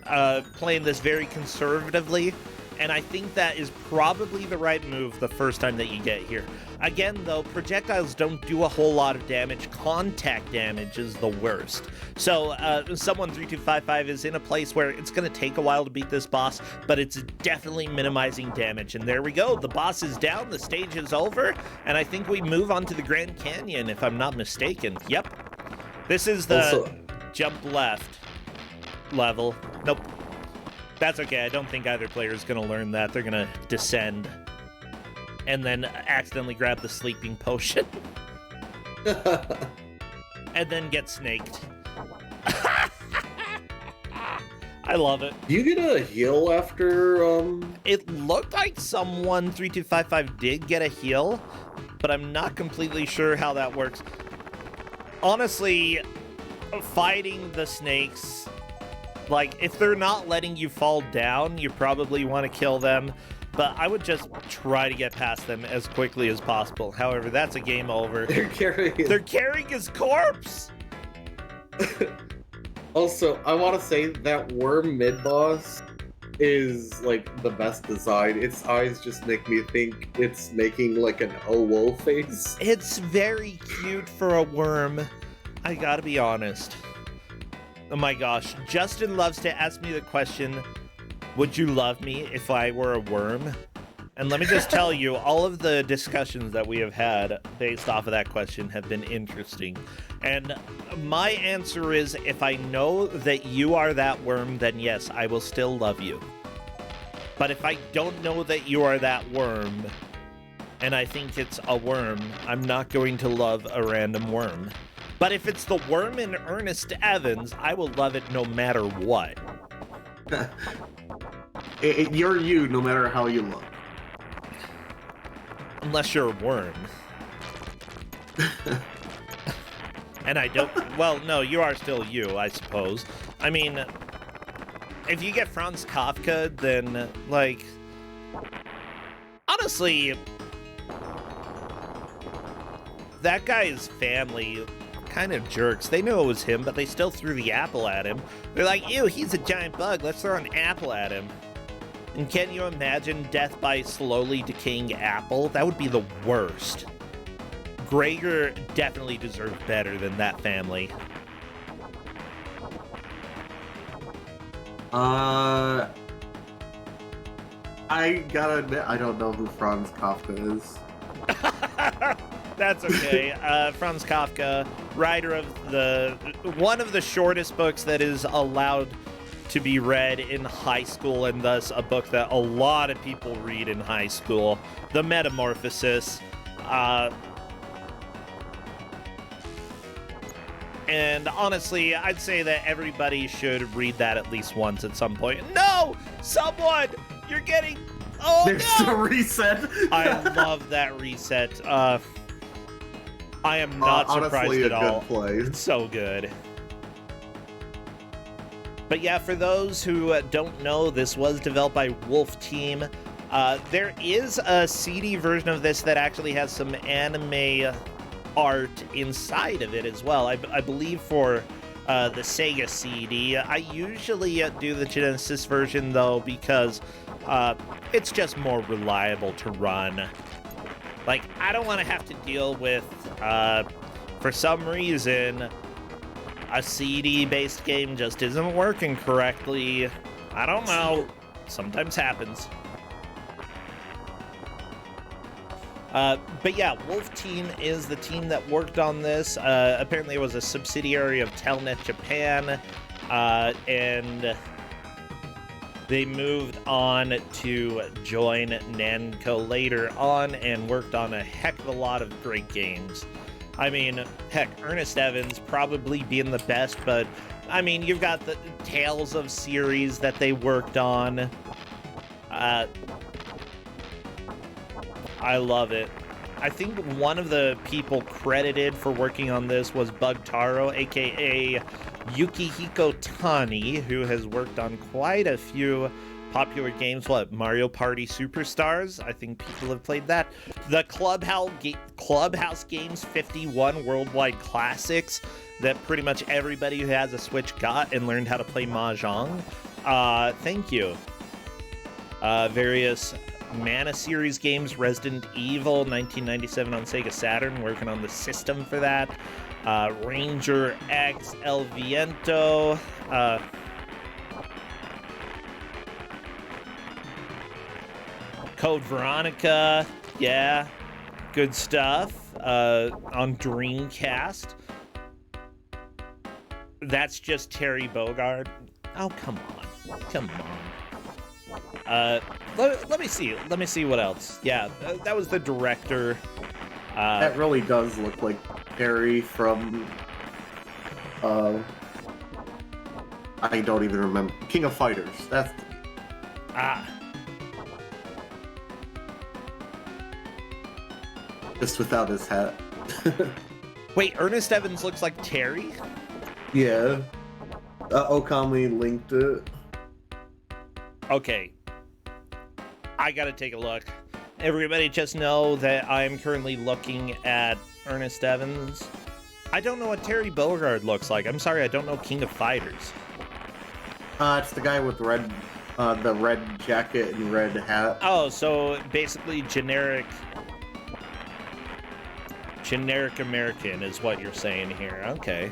playing this very conservatively, and I think that is probably the right move the first time that you get here. Again, though, projectiles don't do a whole lot of damage. Contact damage is the worst. So, someone 3255 is in a place where it's going to take a while to beat this boss, but it's definitely minimizing damage. And there we go. The boss is down, the stage is over, and I think we move on to the Grand Canyon, if I'm not mistaken. Yep. This is the jump left level. Nope. That's okay. I don't think either player is going to learn that. They're going to descend and then accidentally grab the sleeping potion. And then get snaked. I love it. Do you get a heal after, It looked like someone 3255 did get a heal, but I'm not completely sure how that works. Honestly, fighting the snakes, like, if they're not letting you fall down, you probably want to kill them. But I would just try to get past them as quickly as possible. However, that's a game over. They're carrying his corpse! Also, I want to say that worm mid-boss is, like, the best design. Its eyes just make me think it's making, like, an oh whoa face. It's very cute for a worm. I gotta be honest. Oh my gosh. Justin loves to ask me the question, would you love me if I were a worm? And let me just tell you, all of the discussions that we have had based off of that question have been interesting. And my answer is, if I know that you are that worm, then yes, I will still love you. But if I don't know that you are that worm, and I think it's a worm, I'm not going to love a random worm. But if it's the worm in Ernest Evans, I will love it no matter what. You're you, no matter how you look. Unless you're a worm. And I don't... Well, no, you are still you, I suppose. I mean, if you get Franz Kafka, then, like... Honestly... That guy's family kind of jerks. They knew it was him, but they still threw the apple at him. They're like, ew, he's a giant bug. Let's throw an apple at him. And can you imagine death by slowly decaying apple? That would be the worst. Gregor definitely deserved better than that family. I gotta admit, I don't know who Franz Kafka is. That's okay. Franz Kafka, writer of one of the shortest books that is allowed to be read in high school, and thus a book that a lot of people read in high school, The Metamorphosis. And honestly, I'd say that everybody should read that at least once at some point. No! Someone! You're getting... Oh, There's no! a reset! I love that reset. I am not surprised honestly, at all. Good play. It's so good. But yeah, for those who don't know, this was developed by Wolf Team. There is a CD version of this that actually has some anime art inside of it as well. I believe for the Sega CD. I usually do the Genesis version, though, because it's just more reliable to run. Like, I don't want to have to deal with, for some reason, a CD-based game just isn't working correctly. I don't know. Sometimes happens. But yeah, Wolf Team is the team that worked on this. Apparently it was a subsidiary of Telnet Japan, and they moved on to join Namco later on and worked on a heck of a lot of great games. I mean, heck, Ernest Evans probably being the best, but I mean, you've got the Tales of series that they worked on. I love it. I think one of the people credited for working on this was Bugtaro, aka Yukihiko Tani, who has worked on quite a few popular games. What, Mario Party Superstars? I think people have played that. The Clubhouse Games 51 Worldwide Classics that pretty much everybody who has a Switch got and learned how to play Mahjong. Thank you. Various Mana series games, Resident Evil 1997 on Sega Saturn, working on the system for that. Ranger X El Viento, Code Veronica, yeah, good stuff. On Dreamcast. That's just Terry Bogard. Oh, come on. Come on. Let me see what else. Yeah, that was the director. That really does look like Terry from I don't even remember. King of Fighters. That's just without his hat. Wait, Ernest Evans looks like Terry? Yeah. Okami linked it. Okay. I gotta take a look. Everybody just know that I'm currently looking at Ernest Evans. I don't know what Terry Bogard looks like. I'm sorry, I don't know King of Fighters. It's the guy with the red jacket and red hat. Oh, so basically generic American is what you're saying here. Okay.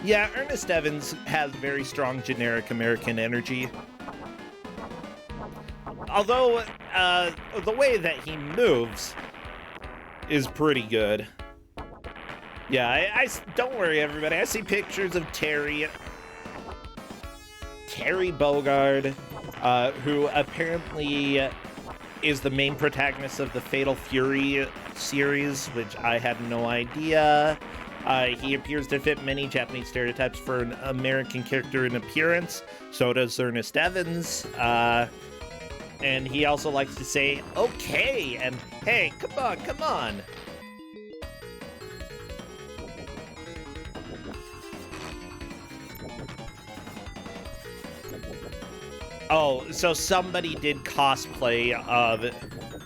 Yeah, Ernest Evans has very strong generic American energy. Although, the way that he moves is pretty good. Yeah, I don't worry, everybody. I see pictures of Terry Bogard, who apparently is the main protagonist of the Fatal Fury series, which I had no idea. He appears to fit many Japanese stereotypes for an American character in appearance. So does Ernest Evans. And he also likes to say, okay, and hey, come on. Oh, so somebody did cosplay of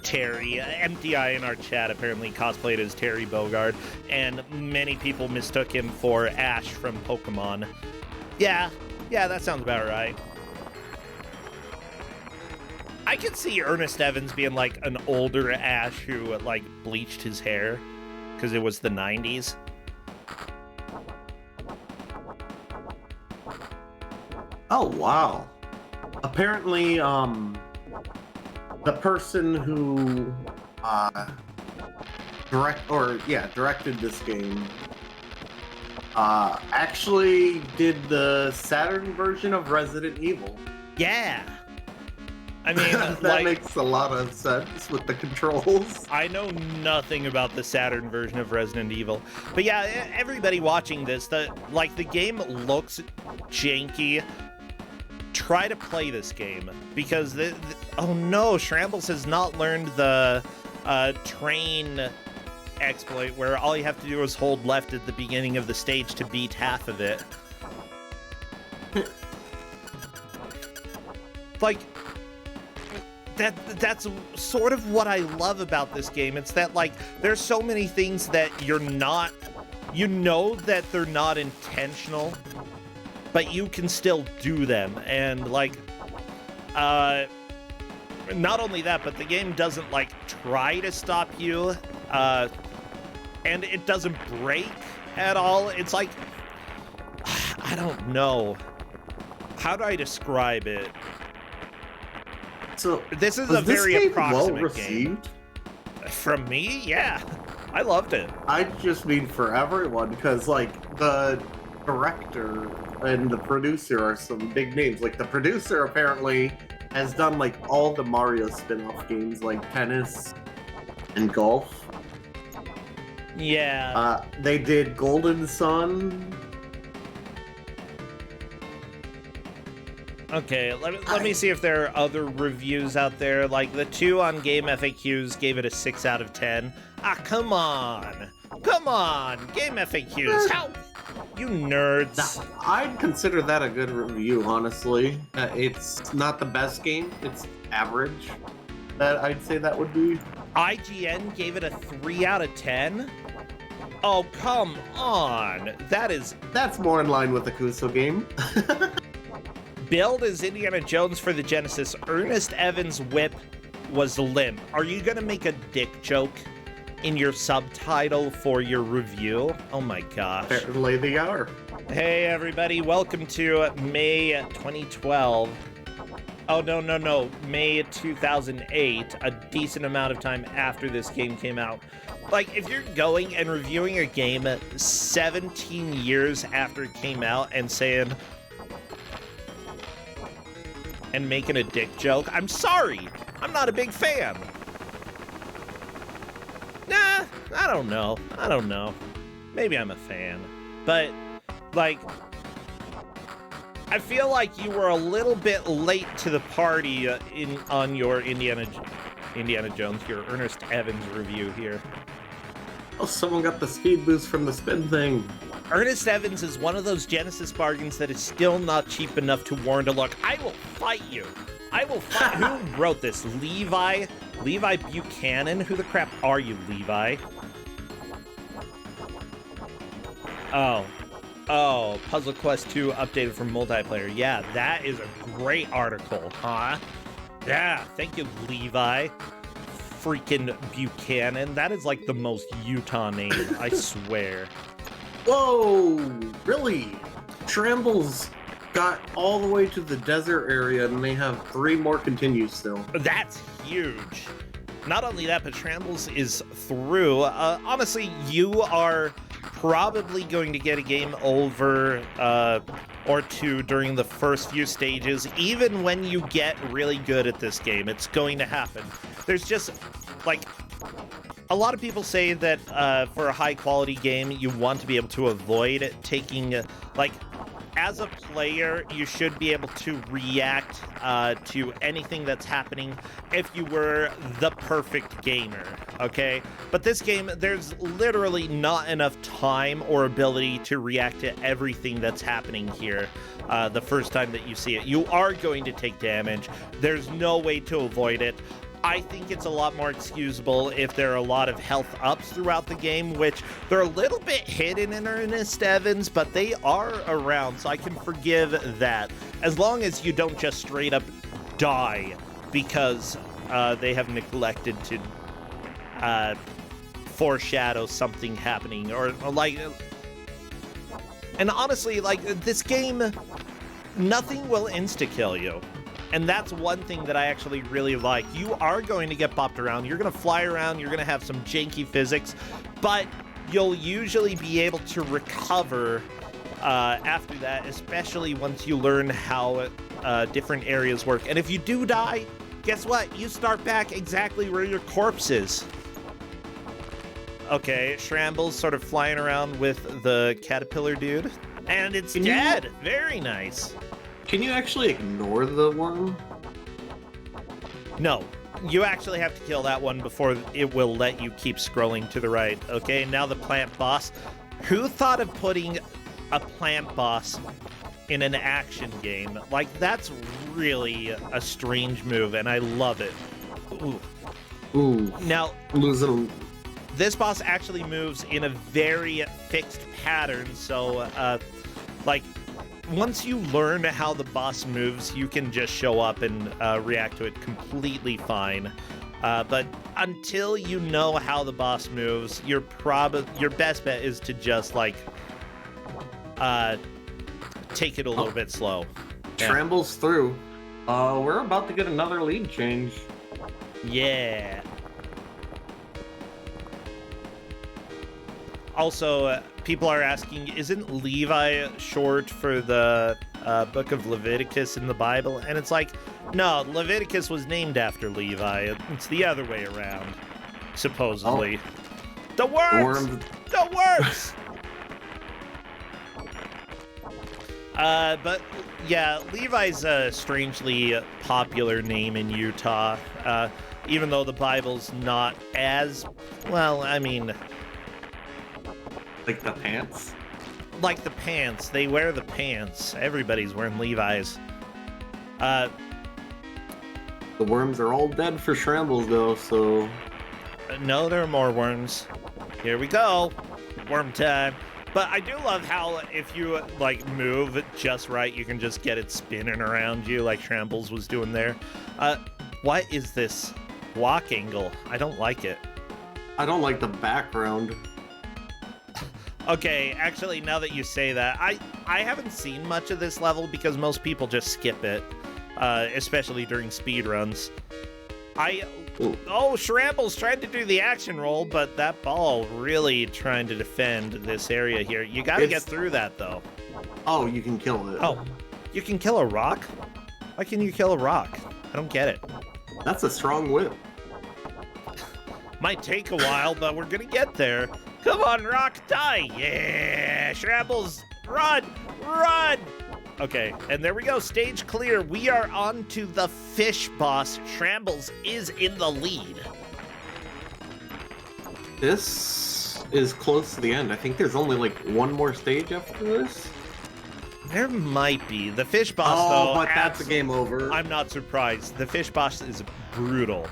Terry. MTI in our chat apparently cosplayed as Terry Bogard, and many people mistook him for Ash from Pokemon. Yeah, that sounds about right. I could see Ernest Evans being like an older Ash who like bleached his hair because it was the 90s. Oh, wow. Apparently, the person who directed this game actually did the Saturn version of Resident Evil. Yeah. I mean, that makes a lot of sense with the controls. I know nothing about the Saturn version of Resident Evil, but yeah, everybody watching this, the game looks janky. Try to play this game because oh no, Shrambles has not learned the train exploit where all you have to do is hold left at the beginning of the stage to beat half of it. Like, that's sort of what I love about this game. It's that, like, there's so many things that you know that they're not intentional, but you can still do them. And, like, not only that, but the game doesn't like try to stop you, and it doesn't break at all. It's like, I don't know. How do I describe it? So this is a very approximate game. From me, yeah, I loved it. I just mean for everyone, because like the director and the producer are some big names. Like the producer apparently has done like all the Mario spin-off games, like tennis and golf. Yeah. They did Golden Sun. Okay, let me see if there are other reviews out there. Like the 2 on Game FAQs gave it a 6 out of 10. Ah, come on, Game FAQs. How, you nerds? I'd consider that a good review, honestly. It's not the best game; it's average. That I'd say that would be. IGN gave it a 3 out of 10. Oh, come on, that's more in line with the Kuso game. Billed as Indiana Jones for the Genesis. Ernest Evans' whip was limp. Are you gonna make a dick joke in your subtitle for your review? Oh my gosh. Lay the hour. Hey everybody, welcome to May 2012. Oh no, May 2008, a decent amount of time after this game came out. Like, if you're going and reviewing a game 17 years after it came out and saying, and making a dick joke, I'm sorry, I'm not a big fan. Nah, I don't know. Maybe I'm a fan. But, like, I feel like you were a little bit late to the party on your Indiana Jones, your Ernest Evans review here. Oh, someone got the speed boost from the spin thing. Ernest Evans is one of those Genesis bargains that is still not cheap enough to warrant a look. I will fight you. Who wrote this? Levi Buchanan? Who the crap are you, Levi? Oh, Puzzle Quest 2 updated for multiplayer. Yeah, that is a great article, huh? Yeah, thank you, Levi. Freaking Buchanan. That is like the most Utah name, I swear. Whoa, really? Tramble's got all the way to the desert area and they have 3 more continues still. That's huge. Not only that, but Trambles is through. Honestly, you are probably going to get a game over or 2 during the first few stages. Even when you get really good at this game, it's going to happen. There's just, like, a lot of people say that for a high-quality game, you want to be able to avoid taking, like, as a player, you should be able to react to anything that's happening if you were the perfect gamer, okay? But this game, there's literally not enough time or ability to react to everything that's happening here the first time that you see it. You are going to take damage. There's no way to avoid it. I think it's a lot more excusable if there are a lot of health ups throughout the game, which they're a little bit hidden in Ernest Evans, but they are around, so I can forgive that. As long as you don't just straight up die because they have neglected to foreshadow something happening, or like... And honestly, like, this game, nothing will insta-kill you. And that's one thing that I actually really like. You are going to get bopped around. You're going to fly around. You're going to have some janky physics. But you'll usually be able to recover after that, especially once you learn how different areas work. And if you do die, guess what? You start back exactly where your corpse is. Okay, Shramble's sort of flying around with the caterpillar dude. And it's dead. Very nice. Can you actually ignore the one? No, you actually have to kill that one before it will let you keep scrolling to the right. Okay, now the plant boss. Who thought of putting a plant boss in an action game? Like, that's really a strange move, and I love it. Ooh. Now, losing. This boss actually moves in a very fixed pattern, so, like, once you learn how the boss moves, you can just show up and react to it completely fine. But until you know how the boss moves, your best bet is to just like take it a little bit slow. Trambles through. We're about to get another lead change. Yeah. Also, people are asking, isn't Levi short for the book of Leviticus in the Bible? And it's like, no, Leviticus was named after Levi. It's the other way around, supposedly. Oh. The worms! The worms! But yeah, Levi's a strangely popular name in Utah, even though the Bible's not as, well, I mean... Like the pants? Like the pants. They wear the pants. Everybody's wearing Levi's. The worms are all dead for Shrambles, though, so... No, there are more worms. Here we go. Worm time. But I do love how if you, like, move just right, you can just get it spinning around you like Shrambles was doing there. What is this walk angle? I don't like it. I don't like the background. Okay, actually, now that you say that, I haven't seen much of this level because most people just skip it, especially during speedruns. Oh, Shrambles tried to do the action roll, but that ball really trying to defend this area here. You gotta get through that, though. Oh, you can kill it. Oh, you can kill a rock? Why can you kill a rock? I don't get it. That's a strong whip. Might take a while, but we're gonna get there. Come on, rock, die! Yeah, Shrambles, run, run! Okay, and there we go, stage clear. We are on to the fish boss. Shrambles is in the lead. This is close to the end. I think there's only like one more stage after this. There might be. The fish boss, though. Oh, but that's a game over. I'm not surprised. The fish boss is brutal.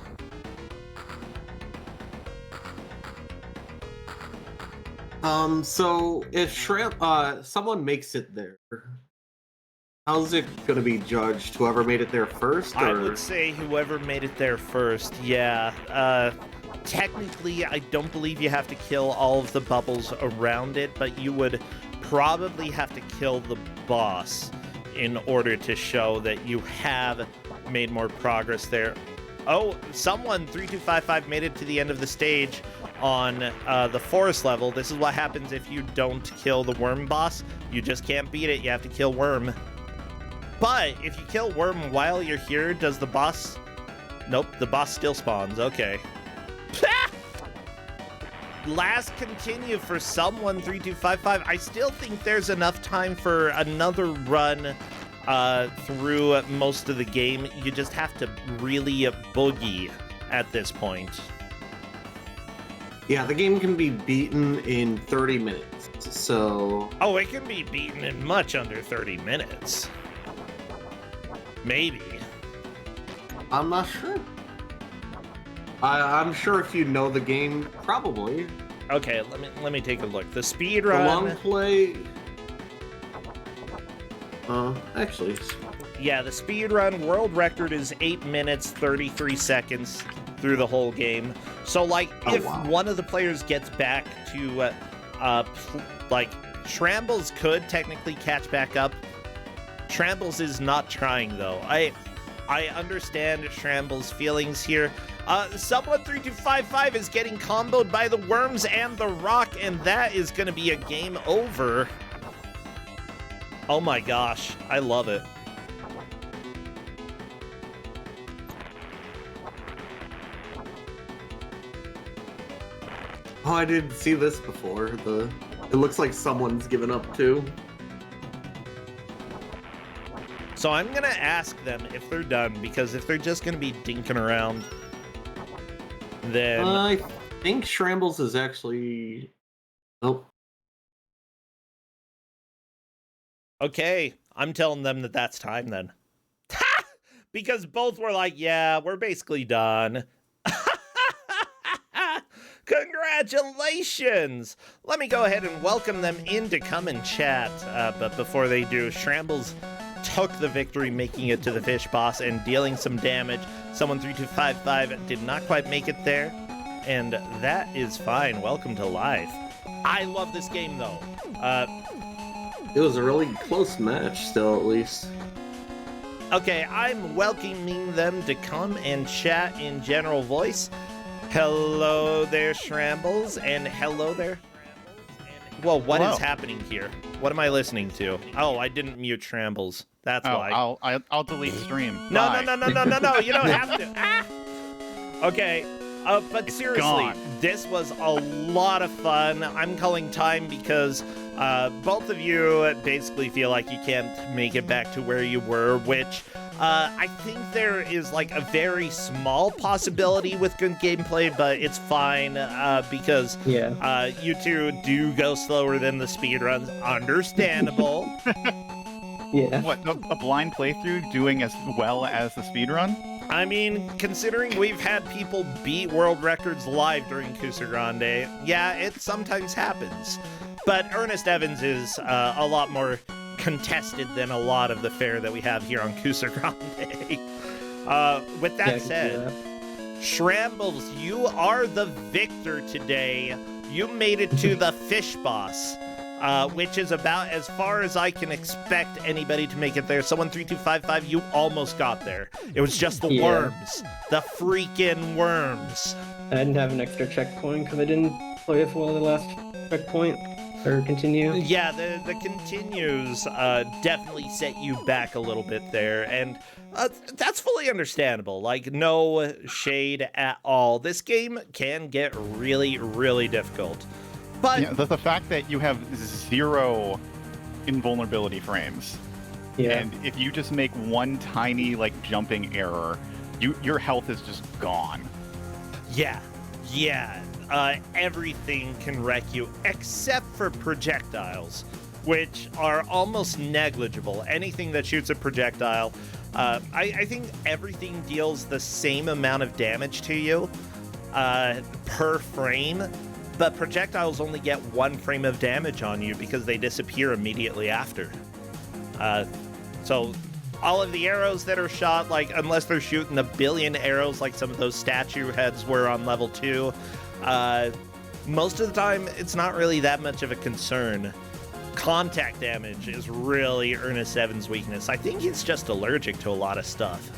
So if someone makes it there, how's it gonna be judged? Whoever made it there first? Or? I would say whoever made it there first, yeah. Technically, I don't believe you have to kill all of the bubbles around it, but you would probably have to kill the boss in order to show that you have made more progress there. Oh, someone, 3255, made it to the end of the stage on the forest level. This is what happens if you don't kill the worm boss. You just can't beat it. You have to kill worm. But if you kill worm while you're here, does the boss... Nope, the boss still spawns. Okay. Last continue for someone, 3255. I still think there's enough time for another run through most of the game. You just have to really boogie at this point. Yeah, the game can be beaten in 30 minutes, so... Oh, it can be beaten in much under 30 minutes. Maybe. I'm not sure. I'm sure if you know the game, probably. Okay, let me take a look. The speed run. The long play. Actually. Yeah, the speed run world record is 8 minutes 33 seconds through the whole game. So, like, if one of the players gets back to, like, Shrambles could technically catch back up. Shrambles is not trying, though. I understand Shrambles' feelings here. Someone 3255 is getting comboed by the worms and the rock, and that is going to be a game over. Oh my gosh, I love it. Oh, I didn't see this before. It looks like someone's given up too. So I'm gonna ask them if they're done, because if they're just gonna be dinking around, then... I think Shrambles is actually... Oh. Okay, I'm telling them that that's time then. Because both were like, yeah, we're basically done. Congrats! Congratulations! Let me go ahead and welcome them in to come and chat. But before they do, Shrambles took the victory, making it to the fish boss and dealing some damage. Someone 3255 did not quite make it there, and that is fine. Welcome to life. I love this game, though. It was a really close match, still, at least. Okay, I'm welcoming them to come and chat in general voice. Hello there, Shrambles, and hello there. Well, what is happening here? What am I listening to? Oh, I didn't mute Shrambles. That's why. I'll delete stream. No, Bye. no. You don't have to. Ah! Okay, but seriously, this was a lot of fun. I'm calling time because both of you basically feel like you can't make it back to where you were, which I think there is like a very small possibility with good gameplay, but it's fine because you two do go slower than the speedruns. Understandable. Yeah. What, a blind playthrough doing as well as the speedrun? I mean, considering we've had people beat world records live during Kusog7ande, yeah, it sometimes happens. But Ernest Evans is a lot more contested than a lot of the fare that we have here on Kusog7ande. With that said, Shrambles, you are the victor today. You made it to the fish boss. Which is about as far as I can expect anybody to make it there. Someone 3255, you almost got there. It was just the worms. The freaking worms. I didn't have an extra checkpoint because I didn't play as well the last checkpoint. Or continue. Yeah, the continues definitely set you back a little bit there. And that's fully understandable. Like, no shade at all. This game can get really, really difficult. But the fact that you have 0 invulnerability frames, and if you just make one tiny jumping error, your health is just gone. Yeah. Everything can wreck you except for projectiles, which are almost negligible. Anything that shoots a projectile, I think everything deals the same amount of damage to you per frame. But projectiles only get 1 frame of damage on you because they disappear immediately after. So all of the arrows that are shot, unless they're shooting a billion arrows like some of those statue heads were on level 2, most of the time it's not really that much of a concern. Contact damage is really Ernest Evans' weakness. I think he's just allergic to a lot of stuff.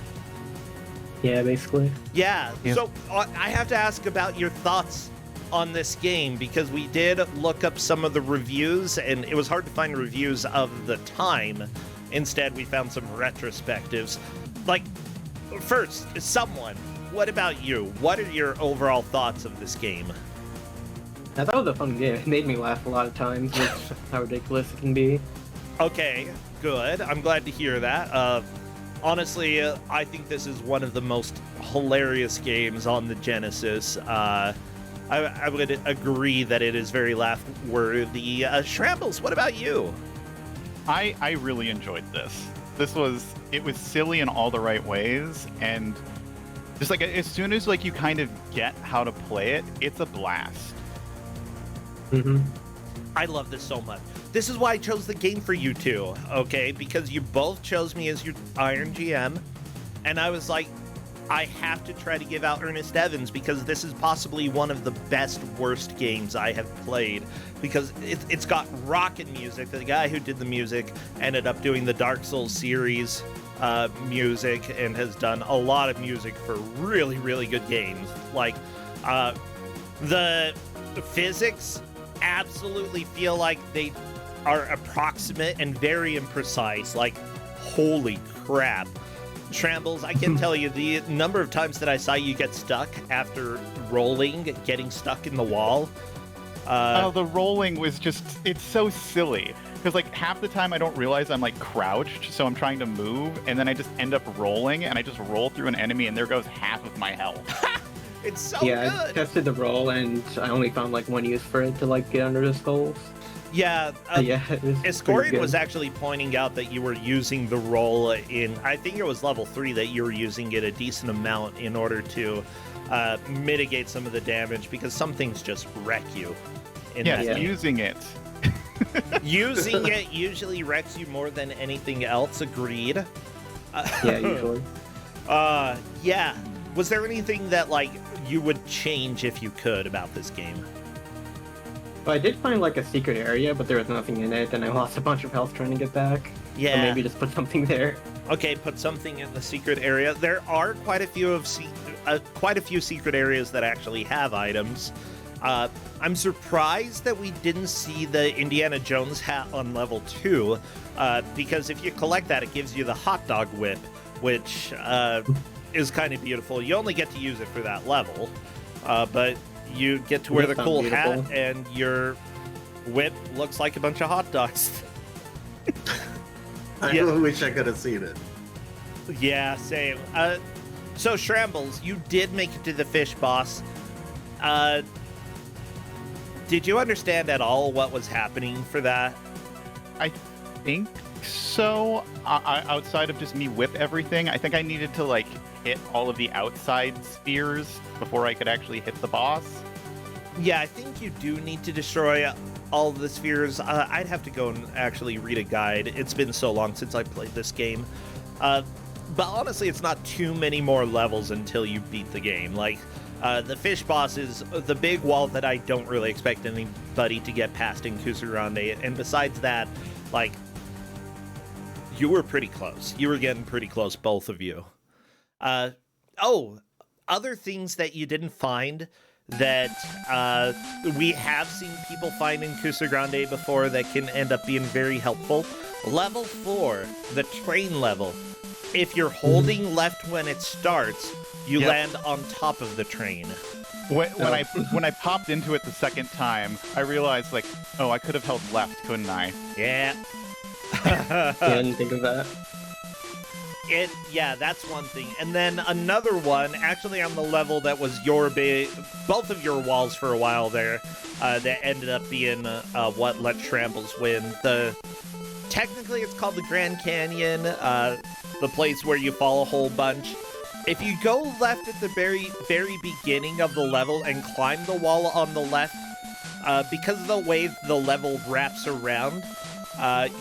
Yeah, basically. Yeah. So I have to ask about your thoughts on this game, because we did look up some of the reviews and it was hard to find reviews of the time. Instead, we found some retrospectives. First, what about you? What are your overall thoughts of this game? I thought it was a fun game. It made me laugh a lot of times with how ridiculous it can be. Okay, good. I'm glad to hear that. Honestly, I think this is one of the most hilarious games on the Genesis. I would agree that it is very laugh-worthy. Shrambles, what about you? I really enjoyed this. It was silly in all the right ways, and just as soon as you kind of get how to play it, it's a blast. Mm-hmm. I love this so much. This is why I chose the game for you two, okay? Because you both chose me as your Iron GM, and I was like, I have to try to give out Ernest Evans because this is possibly one of the best, worst games I have played, because it's got rocket music. The guy who did the music ended up doing the Dark Souls series music and has done a lot of music for really, really good games. The physics absolutely feel like they are approximate and very imprecise. Holy crap. Shrambles, I can tell you the number of times that I saw you get stuck after getting stuck in the wall. The rolling was it's so silly. Because half the time I don't realize I'm crouched, so I'm trying to move, and then I just end up rolling, and I just roll through an enemy, and there goes half of my health. It's so good. I tested the roll, and I only found one use for it to get under the skulls. Yeah, Yeah, it was pretty Escorian good. was actually pointing out that you were using the roll in, I think it was level 3, that you were using it a decent amount in order to mitigate some of the damage, because some things just wreck you. In Yes, that game. using it. Using it usually wrecks you more than anything else, agreed. Yeah, usually. Yeah. Was there anything that, like, you would change if you could about this game? But I did find like a secret area, but there was nothing in it, and I lost a bunch of health trying to get back. Yeah. So maybe just put something there. Okay, put something in the secret area. There are quite a few secret areas that actually have items. I'm surprised that we didn't see the Indiana Jones hat on level 2, because if you collect that, it gives you the hot dog whip, which is kind of beautiful. You only get to use it for that level, but you get to wear the That cool sounds hat, beautiful. and your whip looks like a bunch of hot dogs. I Yeah. wish I could have seen it. Yeah, same. So Shrambles, you did make it to the fish boss. Did you understand at all what was happening for that? I think so. Outside of just me whip everything, I think I needed to like hit all of the outside spheres before I could actually hit the boss. Yeah, I think you do need to destroy all the spheres. I'd have to go and actually read a guide. It's been so long since I played this game. But honestly, it's not too many more levels until you beat the game. Like, the fish boss is the big wall that I don't really expect anybody to get past in Kusog7ande. And besides that, like, you were pretty close. You were getting pretty close, both of you. Other things that you didn't find that we have seen people find in Kusog7ande before that can end up being very helpful. Level 4, the train level. If you're holding left when it starts, you Yep. land on top of the train. When I popped into it the second time, I realized like, oh, I could have held left, couldn't I? Yeah. Yeah, I didn't think of that. Yeah, that's one thing. And then another one, actually on the level that was both of your walls for a while there, that ended up being what let Shrambles win. Technically it's called the Grand Canyon, the place where you fall a whole bunch. If you go left at the very, very beginning of the level and climb the wall on the left, because of the way the level wraps around,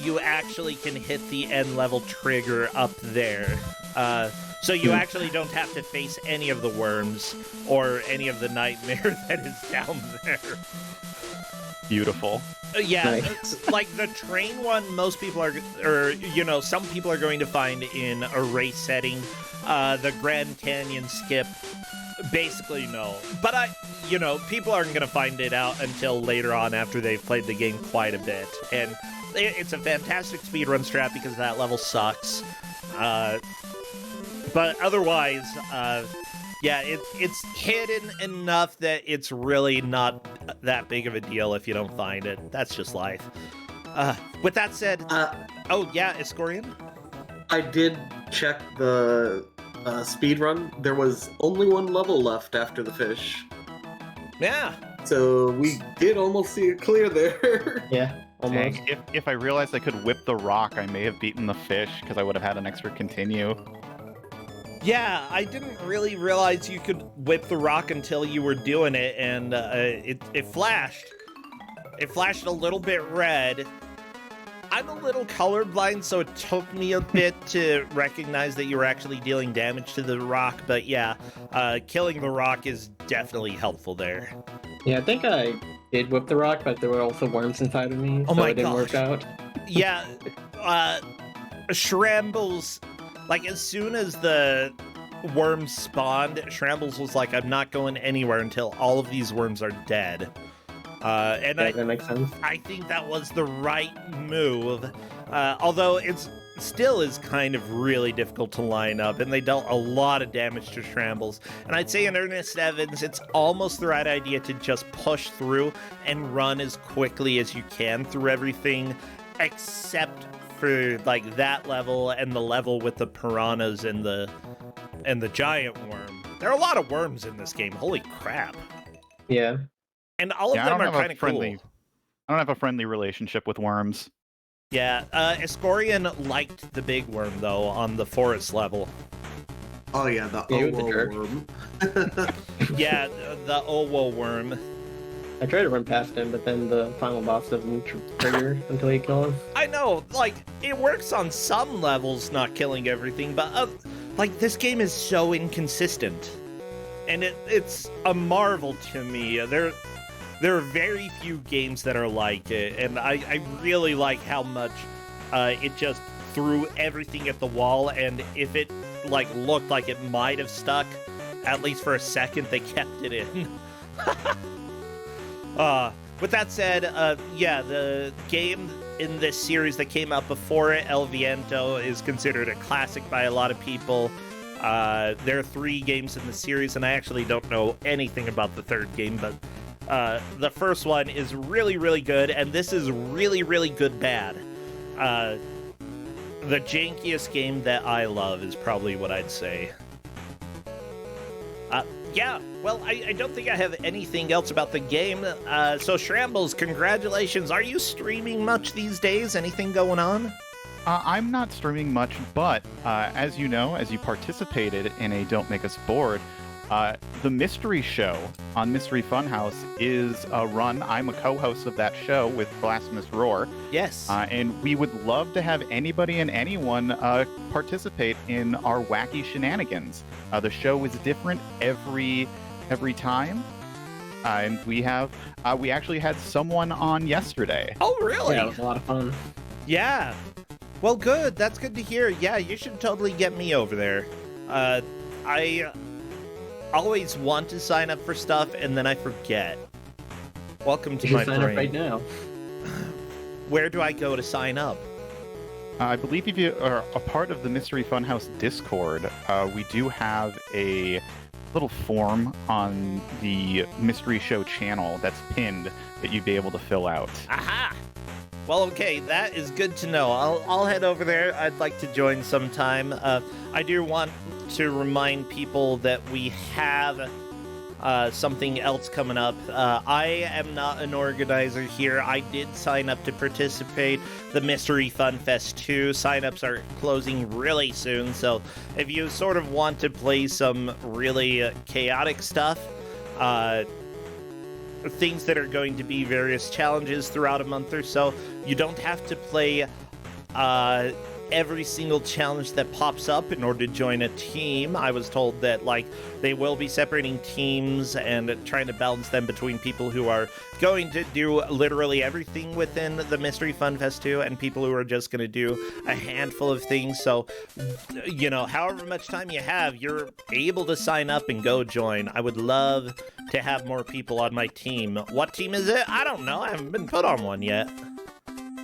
you actually can hit the end level trigger up there. So you actually don't have to face any of the worms or any of the nightmare that is down there. Beautiful. Yeah, Nice. like the train one, most people are, some people are going to find in a race setting. The Grand Canyon skip, basically no. But people aren't going to find it out until later on after they've played the game quite a bit. And it's a fantastic speedrun strat because that level sucks. But otherwise, it's hidden enough that it's really not that big of a deal if you don't find it. That's just life. With that said, Escorian? I did check the speed run. There was only one level left after the fish. Yeah. So we did almost see it clear there. Yeah, almost. Dang, if I realized I could whip the rock, I may have beaten the fish because I would have had an extra continue. Yeah, I didn't really realize you could whip the rock until you were doing it, and it flashed. It flashed a little bit red. I'm a little colorblind, so it took me a bit to recognize that you were actually dealing damage to the rock, but yeah, killing the rock is definitely helpful there. Yeah, I think I did whip the rock, but there were also worms inside of me, Oh so my it didn't work gosh. out. Yeah, Shrambles, like as soon as the worms spawned, Shrambles was like, I'm not going anywhere until all of these worms are dead. And Yeah, that makes sense. I think that was the right move, although it's still is kind of really difficult to line up, and they dealt a lot of damage to Shrambles. And I'd say in Ernest Evans, it's almost the right idea to just push through and run as quickly as you can through everything, except for like that level and the level with the piranhas and the giant worm. There are a lot of worms in this game. Holy crap! Yeah. And all of Yeah, I them don't are have a kind of friendly- cool. I don't have a friendly relationship with worms. Yeah, Escorian liked the big worm, though, on the forest level. Oh yeah, the Yeah, with the Owo jerk. worm. Yeah, the Owo worm. I tried to run past him, but then the final boss doesn't trigger until you kill him. I know, like, it works on some levels, not killing everything, but, like, this game is so inconsistent. And it's a marvel to me. There are very few games that are like it, and I really like how much it just threw everything at the wall, and if it, like, looked like it might have stuck, at least for a second, they kept it in. With that said, yeah, the game in this series that came out before it, El Viento, is considered a classic by a lot of people. There are 3 games in the series, and I actually don't know anything about the 3rd game, but the first one is really, really good, and this is really, really good bad. The jankiest game that I love is probably what I'd say. Yeah, well, I don't think I have anything else about the game. So Shrambles, congratulations. Are you streaming much these days? Anything going on? I'm not streaming much, but as you know, as you participated in a Don't Make Us Bored, the Mystery Show on Mystery Funhouse is a run. I'm a co-host of that show with Blasphemous Roar. Yes. And we would love to have anybody and anyone participate in our wacky shenanigans. The show is different every time. And we actually had someone on yesterday. Oh, really? Yeah, it was a lot of fun. Yeah. Well, good. That's good to hear. Yeah, you should totally get me over there. I always want to sign up for stuff, and then I forget. Welcome to You my should sign brain. up right now. Where do I go to sign up? I believe if you are a part of the Mystery Funhouse Discord, we do have a little form on the Mystery Show channel that's pinned that you'd be able to fill out. Aha! Well, okay, that is good to know. I'll head over there. I'd like to join sometime. I do want to remind people that we have something else coming up. I am not an organizer here. I did sign up to participate. The Mystery Fun Fest 2 signups are closing really soon, so if you sort of want to play some really chaotic stuff, things that are going to be various challenges throughout a month or so. You don't have to play every single challenge that pops up in order to join a team. I was told that, like, they will be separating teams and trying to balance them between people who are going to do literally everything within the Mystery Fun Fest 2 and people who are just going to do a handful of things. So, you know, however much time you have, you're able to sign up and go join. I would love to have more people on my team. What team is it? I don't know. I haven't been put on one yet.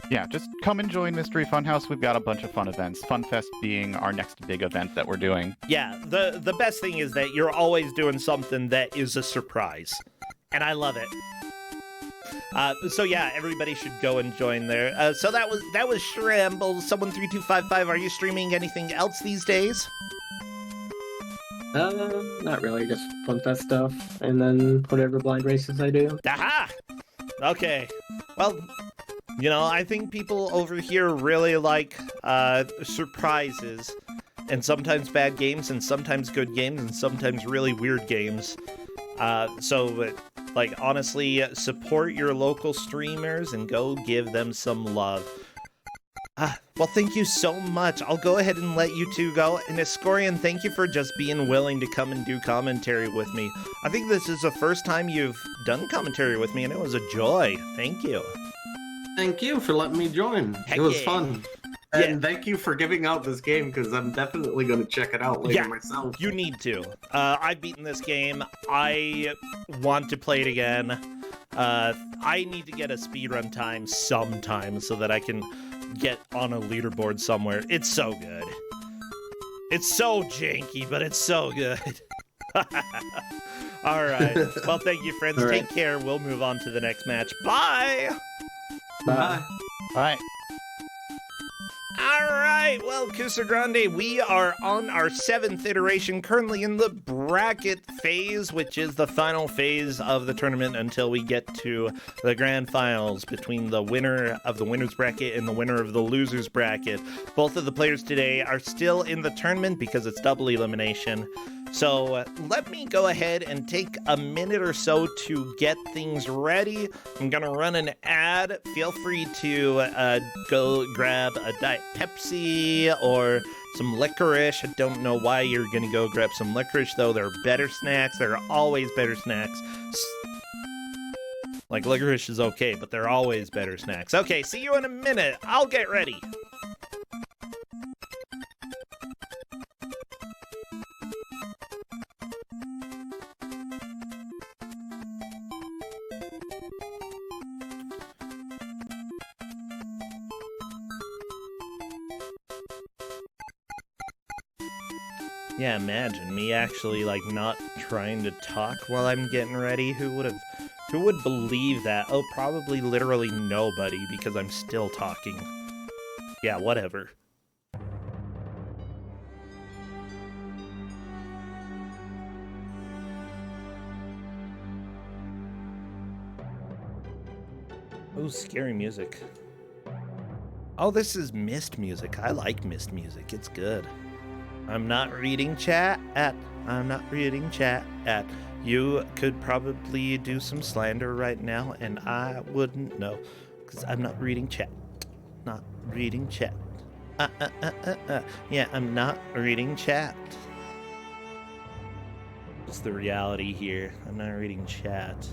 Yeah, just come and join Mystery Funhouse. We've got a bunch of fun events. FunFest being our next big event that we're doing. Yeah, the best thing is that you're always doing something that is a surprise. And I love it. So yeah, everybody should go and join there. So that was Shramble, Someone3255. Are you streaming anything else these days? Not really, just FunFest stuff, and then whatever blind races I do. Aha! Okay. Well, you know, I think people over here really like surprises, and sometimes bad games, and sometimes good games, and sometimes really weird games. So, like, honestly, support your local streamers and go give them some love. Well, thank you so much. I'll go ahead and let you two go. And Escorian, thank you for just being willing to come and do commentary with me. I think this is the first time you've done commentary with me, and it was a joy. Thank you. Thank you for letting me join. Heck It was yeah. fun. And thank you for giving out this game, because I'm definitely going to check it out later myself. You need to. I've beaten this game. I want to play it again. I need to get a speedrun time sometime so that I can get on a leaderboard somewhere. It's so good. It's so janky, but it's so good. All right. Well, thank you, friends. All right. Take care. We'll move on to the next match. Bye! Bye. Bye. All right, well, Kusog7ande, we are on our 7th iteration, currently in the bracket phase, which is the final phase of the tournament until we get to the grand finals between the winner of the winner's bracket and the winner of the loser's bracket. Both of the players today are still in the tournament because it's double elimination. So let me go ahead and take a minute or so to get things ready. I'm going to run an ad. Feel free to go grab a Diet Pepsi or some licorice. I don't know why you're going to go grab some licorice, though. There are better snacks. There are always better snacks. Like, licorice is okay, but there are always better snacks. Okay, see you in a minute. I'll get ready. Yeah, imagine me actually, like, not trying to talk while I'm getting ready. Who would believe that? Oh, probably literally nobody, because I'm still talking. Yeah, whatever. Oh, scary music. Oh, this is Mist music. I like Mist music. It's good. I'm not reading chat at. You could probably do some slander right now, and I wouldn't know, because I'm not reading chat. Not reading chat. Yeah, I'm not reading chat. It's the reality here. I'm not reading chat.